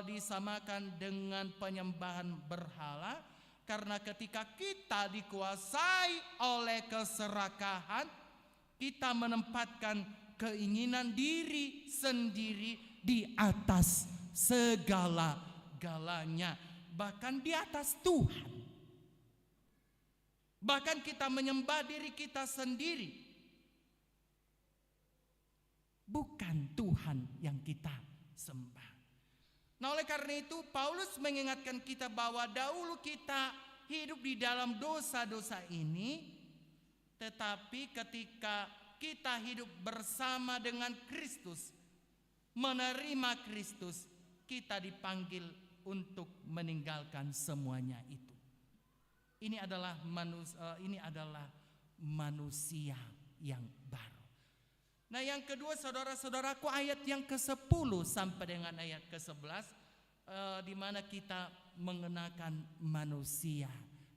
disamakan dengan penyembahan berhala? Karena ketika kita dikuasai oleh keserakahan, kita menempatkan keinginan diri sendiri di atas segala-galanya, bahkan di atas Tuhan. Bahkan kita menyembah diri kita sendiri. bukan Tuhan yang kita sembah. Nah, oleh karena itu Paulus mengingatkan kita bahwa dahulu kita hidup di dalam dosa-dosa ini, tetapi ketika kita hidup bersama dengan Kristus, menerima Kristus, kita dipanggil untuk meninggalkan semuanya itu. Ini adalah manusia yang baru. Nah, yang kedua saudara-saudaraku, ayat yang ke-10 sampai dengan ayat ke-11 di mana kita mengenakan manusia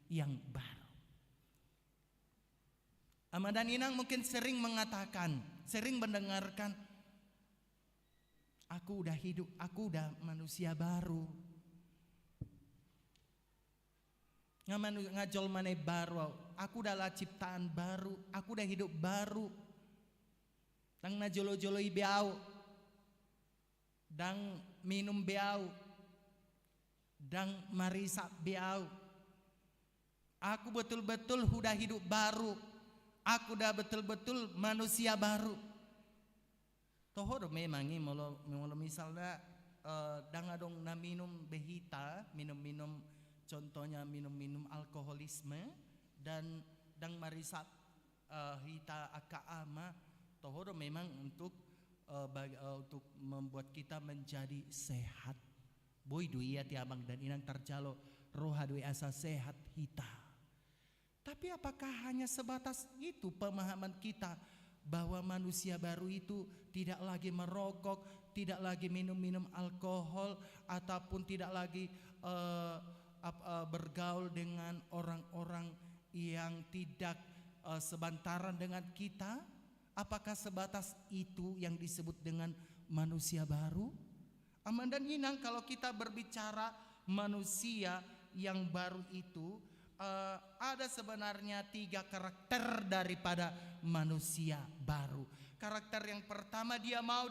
yang baru. Ahmad dan Inang mungkin sering mengatakan, sering mendengarkan, aku udah hidup, aku udah manusia baru. Ngajol mana baru, aku udah lah ciptaan baru, aku udah hidup baru. Dang najolo-joloi beau, dang minum beau, dang marisa beau. Aku betul-betul udah hidup baru. Aku udah betul-betul manusia baru. Tohor memangi molo misalnya dang adong na minum behita, minum-minum contohnya minum-minum alkoholisme dan dang marisa hita akaama. Tohoro memang untuk membuat kita menjadi sehat. Boy duia ti abang dan inang terjalo roha dui asa sehat hita. Tapi apakah hanya sebatas itu pemahaman kita bahwa manusia baru itu tidak lagi merokok, tidak lagi minum-minum alkohol, ataupun tidak lagi bergaul dengan orang-orang yang tidak sebantaran dengan kita? Apakah sebatas itu yang disebut dengan manusia baru? Aman dan Inang, kalau kita berbicara manusia yang baru itu, ada sebenarnya 3 karakter daripada manusia baru. Karakter yang pertama, dia mau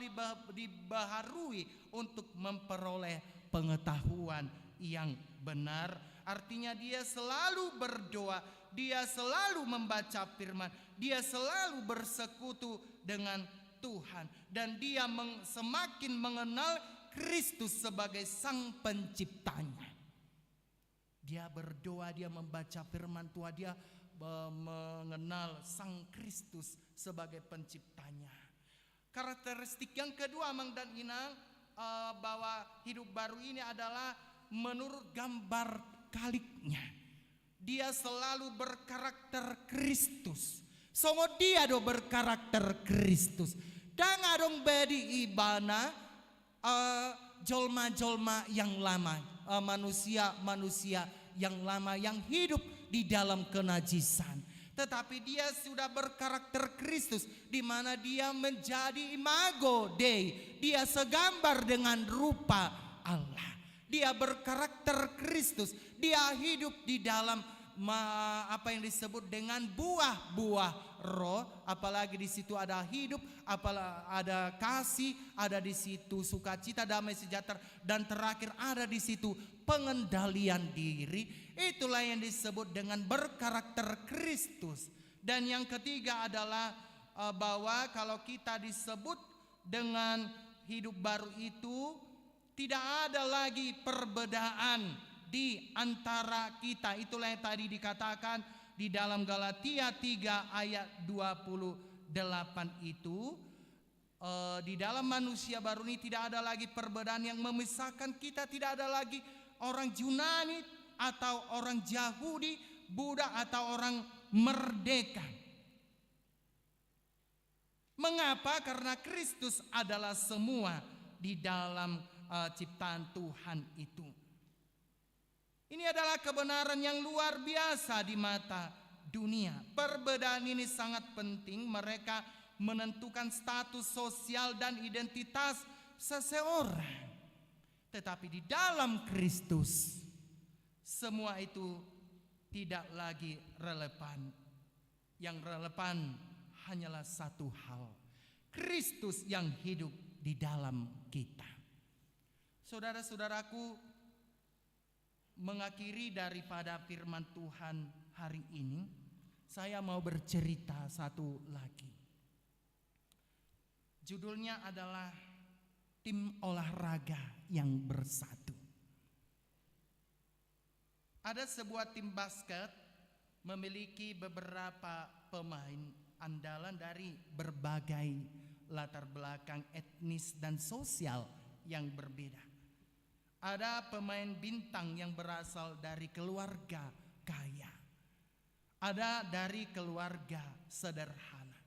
dibaharui untuk memperoleh pengetahuan yang benar. Artinya dia selalu berdoa, dia selalu membaca firman, dia selalu bersekutu dengan Tuhan, dan dia semakin mengenal Kristus sebagai sang penciptanya. Dia berdoa, dia membaca firman Tuhan, dia mengenal sang Kristus sebagai penciptanya. Karakteristik yang kedua, Mang dan Inang, bahwa hidup baru ini adalah menurut gambar kaliknya. Dia selalu berkarakter Kristus. Songo dia do berkarakter Kristus. Dan adong bedi ibana jolma-jolma yang lama, manusia-manusia yang lama yang hidup di dalam kenajisan. Tetapi dia sudah berkarakter Kristus, di mana dia menjadi imago Dei. Dia segambar dengan rupa Allah. Dia berkarakter Kristus. Dia hidup di dalam apa yang disebut dengan buah-buah roh, apalagi di situ ada hidup, apalagi ada kasih, ada di situ sukacita, damai sejahtera, dan terakhir ada di situ pengendalian diri. Itulah yang disebut dengan berkarakter Kristus. Dan yang ketiga adalah bahwa kalau kita disebut dengan hidup baru itu, tidak ada lagi perbedaan di antara kita. Itulah yang tadi dikatakan di dalam Galatia 3 ayat 28 itu. Di dalam manusia baru ini tidak ada lagi perbedaan yang memisahkan kita. Tidak ada lagi orang Yunani atau orang Yahudi, Buddha atau orang merdeka. Mengapa? Karena Kristus adalah semua di dalam ciptaan Tuhan itu. Ini adalah kebenaran yang luar biasa di mata dunia. Perbedaan ini sangat penting. Mereka menentukan status sosial dan identitas seseorang. Tetapi di dalam Kristus, semua itu tidak lagi relevan. Yang relevan hanyalah satu hal: Kristus yang hidup di dalam kita. Saudara-saudaraku, mengakhiri daripada firman Tuhan hari ini, saya mau bercerita satu lagi. Judulnya adalah tim olahraga yang bersatu. Ada sebuah tim basket memiliki beberapa pemain andalan dari berbagai latar belakang etnis dan sosial yang berbeda. Ada pemain bintang yang berasal dari keluarga kaya. Ada dari keluarga sederhana.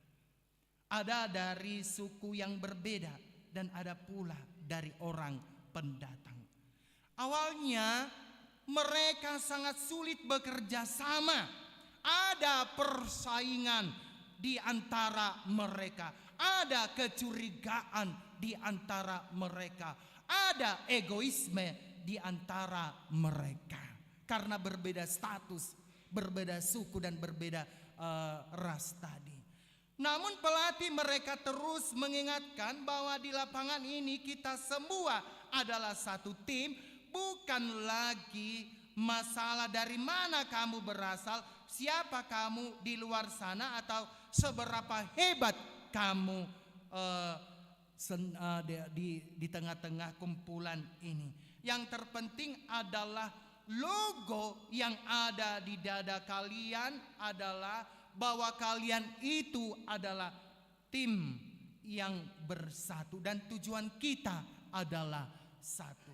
Ada dari suku yang berbeda dan ada pula dari orang pendatang. Awalnya mereka sangat sulit bekerja sama. Ada persaingan di antara mereka. Ada kecurigaan di antara mereka. Ada egoisme di antara mereka. Karena berbeda status, berbeda suku dan berbeda ras tadi. Namun pelatih mereka terus mengingatkan bahwa di lapangan ini kita semua adalah satu tim. Bukan lagi masalah dari mana kamu berasal, siapa kamu di luar sana, atau seberapa hebat kamu di tengah-tengah kumpulan ini. Yang terpenting adalah logo yang ada di dada kalian adalah bahwa kalian itu adalah tim yang bersatu dan tujuan kita adalah satu.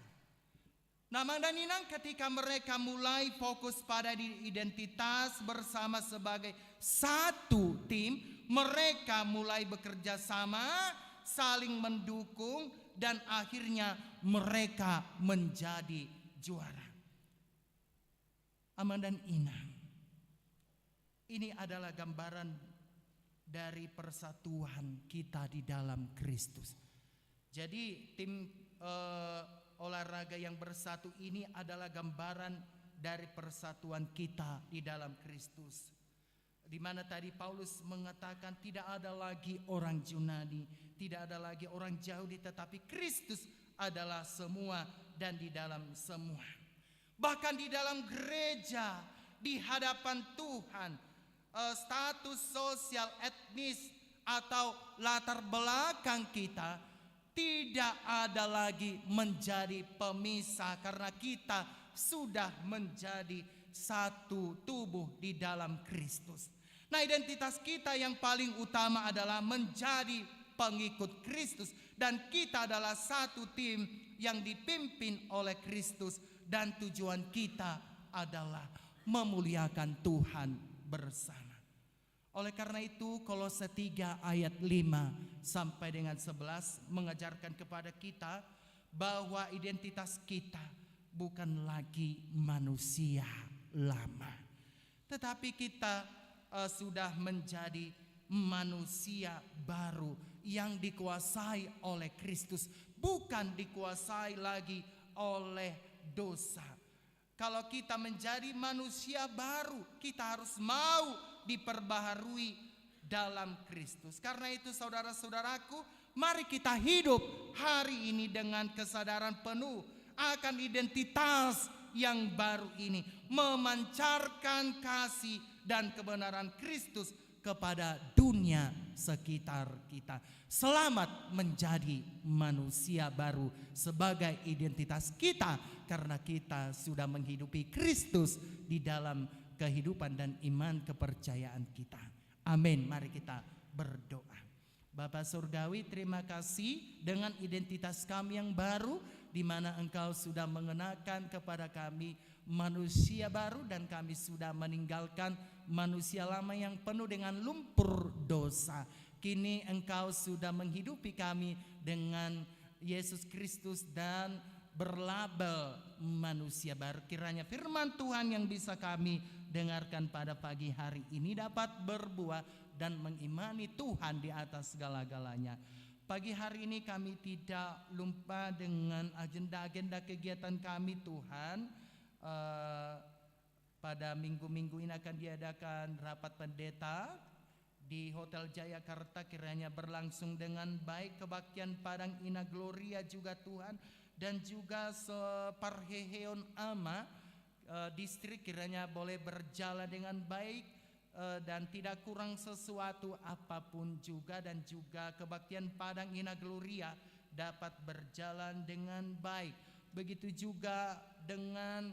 Nama dan Inang ketika mereka mulai fokus pada identitas bersama sebagai satu tim, mereka mulai bekerja sama, saling mendukung, dan akhirnya mereka menjadi juara. Aman dan Inang, ini adalah gambaran dari persatuan kita di dalam Kristus. Jadi tim olahraga yang bersatu ini adalah gambaran dari persatuan kita di dalam Kristus. Di mana tadi Paulus mengatakan tidak ada lagi orang Yunani, tidak ada lagi orang Yahudi, tetapi Kristus adalah semua dan di dalam semua. Bahkan di dalam gereja, di hadapan Tuhan, status sosial, etnis atau latar belakang kita tidak ada lagi menjadi pemisah karena kita sudah menjadi satu tubuh di dalam Kristus. Nah, identitas kita yang paling utama adalah menjadi pengikut Kristus dan kita adalah satu tim yang dipimpin oleh Kristus dan tujuan kita adalah memuliakan Tuhan bersama. Oleh karena itu Kolose 3 ayat 5 sampai dengan 11 mengajarkan kepada kita bahwa identitas kita bukan lagi manusia lama, tetapi kita sudah menjadi manusia baru yang dikuasai oleh Kristus, bukan dikuasai lagi oleh dosa. Kalau kita menjadi manusia baru, kita harus mau diperbaharui dalam Kristus. Karena itu saudara-saudaraku, mari kita hidup hari ini dengan kesadaran penuh akan identitas yang baru ini, memancarkan kasih dan kebenaran Kristus kepada dunia sekitar kita. Selamat menjadi manusia baru sebagai identitas kita karena kita sudah menghidupi Kristus di dalam kehidupan dan iman kepercayaan kita. Amin. Mari kita berdoa. Bapa Surgawi, terima kasih dengan identitas kami yang baru, di mana Engkau sudah mengenakan kepada kami manusia baru dan kami sudah meninggalkan manusia lama yang penuh dengan lumpur dosa. Kini Engkau sudah menghidupi kami dengan Yesus Kristus dan berlabel manusia baru. Kiranya firman Tuhan yang bisa kami dengarkan pada pagi hari ini dapat berbuah dan mengimani Tuhan di atas segala-galanya. Pagi hari ini kami tidak lupa dengan agenda-agenda kegiatan kami Tuhan. Pada minggu-minggu ini akan diadakan rapat pendeta di Hotel Jayakarta, kiranya berlangsung dengan baik. Kebaktian Padang Ina Gloria juga Tuhan, dan juga Parheheon Ama distrik kiranya boleh berjalan dengan baik. dan tidak kurang sesuatu apapun juga, dan juga kebaktian Padang Ina Gloria dapat berjalan dengan baik. Begitu juga dengan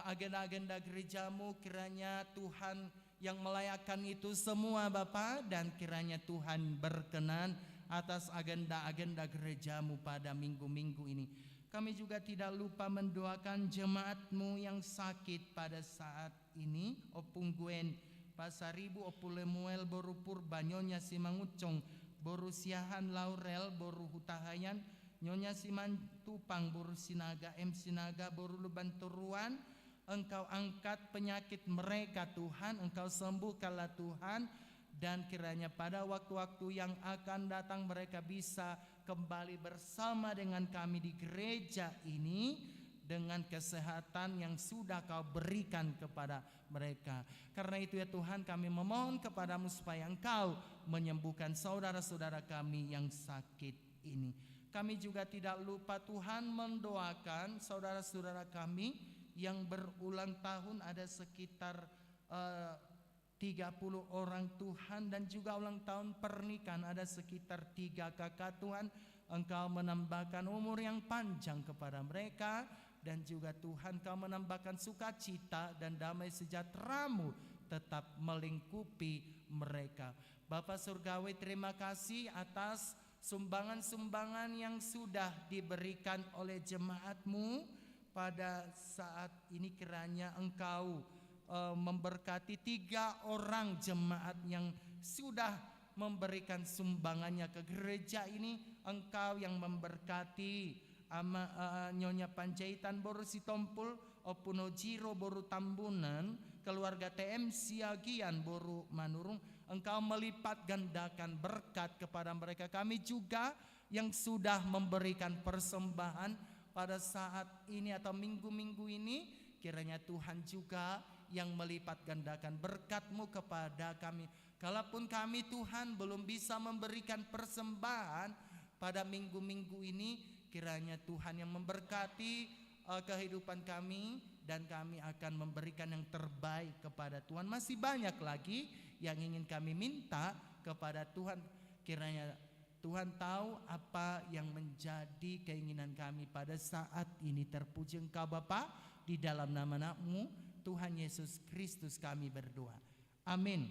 agenda-agenda gerejamu, kiranya Tuhan yang melayakkan itu semua Bapa, dan kiranya Tuhan berkenan atas agenda-agenda gerejamu pada minggu-minggu ini. Kami juga tidak lupa mendoakan jemaatmu yang sakit pada saat ini, Opung Gwen Pasaribu, Opu Lemuel Boru Purba, Nyonya Simangucong Boru Siahan Laurel Boru Hutahayan, Nyonya Simantupang Boru Sinaga M Sinaga Boru Luban Turuan. Engkau angkat penyakit mereka Tuhan, Engkau sembuhkanlah Tuhan, dan kiranya pada waktu-waktu yang akan datang mereka bisa kembali bersama dengan kami di gereja ini dengan kesehatan yang sudah Kau berikan kepada mereka. Karena itu ya Tuhan, kami memohon kepadamu supaya Engkau menyembuhkan saudara-saudara kami yang sakit ini. Kami juga tidak lupa Tuhan mendoakan saudara-saudara kami yang berulang tahun, ada sekitar 30 orang Tuhan, dan juga ulang tahun pernikahan ada sekitar 3 kakak Tuhan. Engkau menambahkan umur yang panjang kepada mereka, dan juga Tuhan Kau menambahkan sukacita dan damai sejahtera-Mu tetap melingkupi mereka. Bapa Surgawi, terima kasih atas sumbangan-sumbangan yang sudah diberikan oleh jemaat-Mu pada saat ini. Kiranya Engkau memberkati 3 orang jemaat yang sudah memberikan sumbangannya ke gereja ini. Engkau yang memberkati Nyonya Panjaitan Boru Sitompul, Opuno Jiro Boru Tambunan, keluarga TM Siagian Boru Manurung. Engkau melipat gandakan berkat kepada mereka. Kami juga yang sudah memberikan persembahan pada saat ini atau minggu-minggu ini, kiranya Tuhan juga yang melipat gandakan berkat-Mu kepada kami. Kalaupun kami Tuhan belum bisa memberikan persembahan pada minggu-minggu ini, kiranya Tuhan yang memberkati kehidupan kami, dan kami akan memberikan yang terbaik kepada Tuhan. Masih banyak lagi yang ingin kami minta kepada Tuhan. Kiranya Tuhan tahu apa yang menjadi keinginan kami pada saat ini. Terpuji Engkau Bapa, di dalam nama-Mu Tuhan Yesus Kristus kami berdoa. Amin.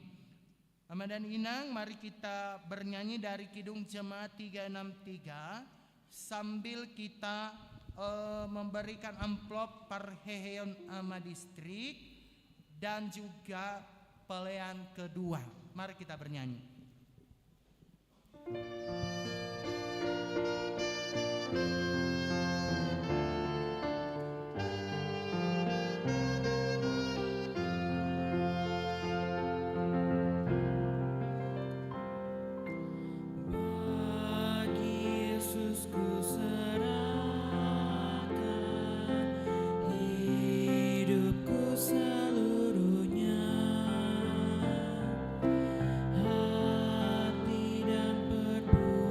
Ama dan Inang, mari kita bernyanyi dari Kidung Jemaat 363 sambil kita memberikan amplop Parheheon Ama Distrik dan juga pelean kedua. Mari kita bernyanyi. Hati dan perbuatan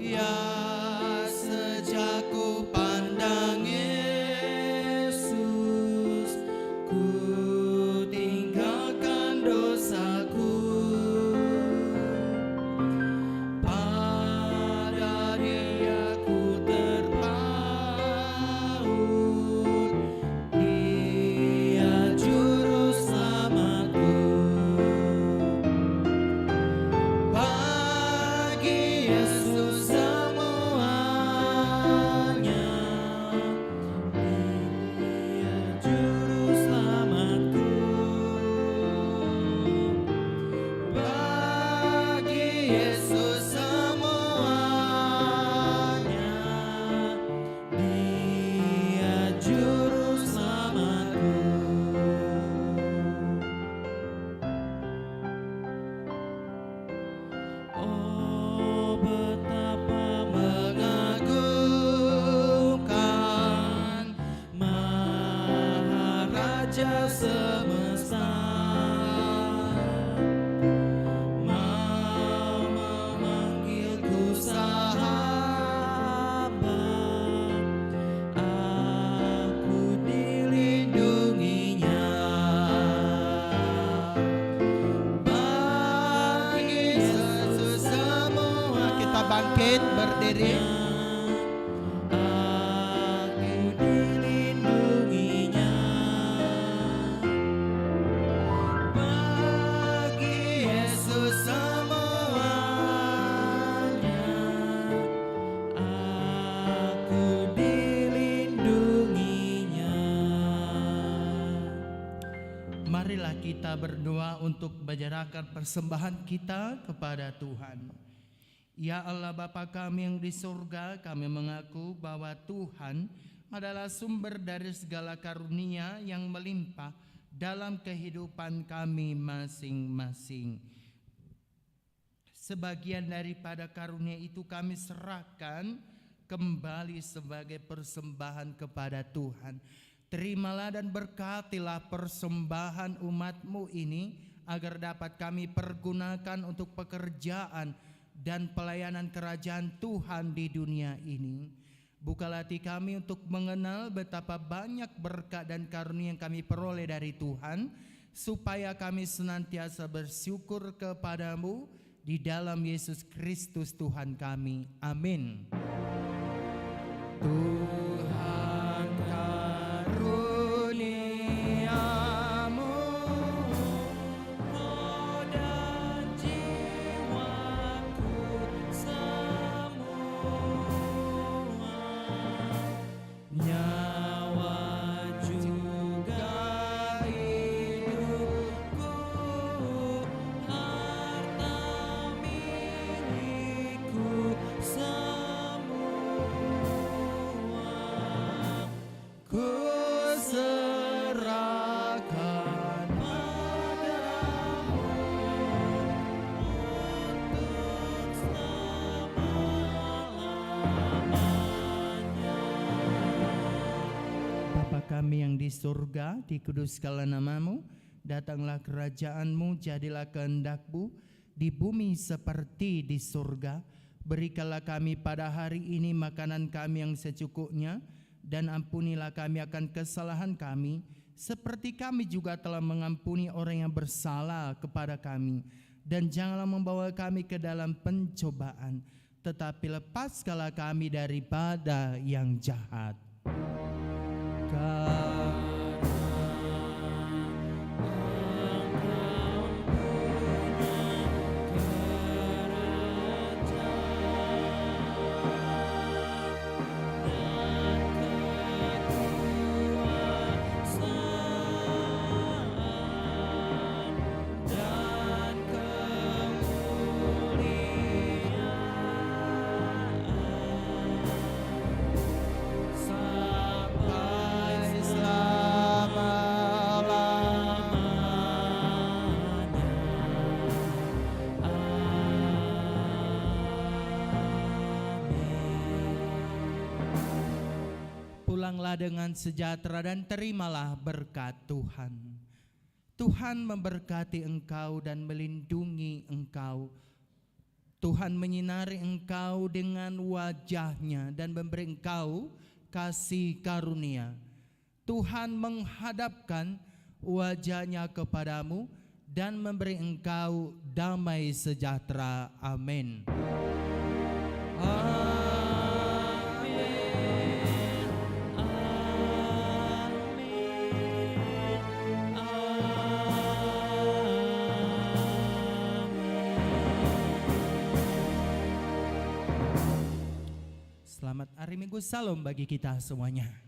Ya, sejak ku pandang Yesus, ku tinggalkan dosaku. Pada Dia ku terpaut, Dia juru selamatku. Bagi Yesus semuanya, Dia juru selamatku. Bagi Yesus semuanya, Dia juru selamatku. Oh, betapa mengagumkan Maharaja semesta, mau memanggilku sahabat, aku dilindunginya. Bagi Yesus semua, kita bangkit berdiri. Aku dilindunginya. Bagi Yesus semuanya, aku dilindunginya. Marilah kita berdoa untuk menyerahkan persembahan kita kepada Tuhan. Ya Allah Bapa kami yang di surga, kami mengaku bahwa Tuhan adalah sumber dari segala karunia yang melimpah dalam kehidupan kami masing-masing. Sebagian daripada karunia itu kami serahkan kembali sebagai persembahan kepada Tuhan. Terimalah dan berkatilah persembahan umat-Mu ini, agar dapat kami pergunakan untuk pekerjaan dan pelayanan kerajaan Tuhan di dunia ini. Bukalah hati kami untuk mengenal betapa banyak berkat dan karunia yang kami peroleh dari Tuhan, supaya kami senantiasa bersyukur kepadamu di dalam Yesus Kristus Tuhan kami. Amin. Tuhan karuniamu, roh dan jiwaku semua, nyawa juga hidupku, harta milikku semua, ku serahkan padamu untuk selama-lamanya. Bapa kami yang di surga, dikuduskanlah namamu, datanglah kerajaanmu, jadilah kehendak-Mu di bumi seperti di surga. Berikanlah kami pada hari ini makanan kami yang secukupnya, dan ampunilah kami akan kesalahan kami, seperti kami juga telah mengampuni orang yang bersalah kepada kami. Dan janganlah membawa kami ke dalam pencobaan, tetapi lepaskanlah kami daripada yang jahat. Sampai selama-lamanya. Pulanglah dengan sejahtera dan terimalah berkat Tuhan. Tuhan memberkati engkau dan melindungi engkau. Tuhan menyinari engkau dengan wajah-Nya dan memberi engkau kasih karunia. Tuhan menghadapkan wajah-Nya kepadamu dan memberi engkau damai sejahtera. Amin. Selamat hari Minggu, salam bagi kita semuanya.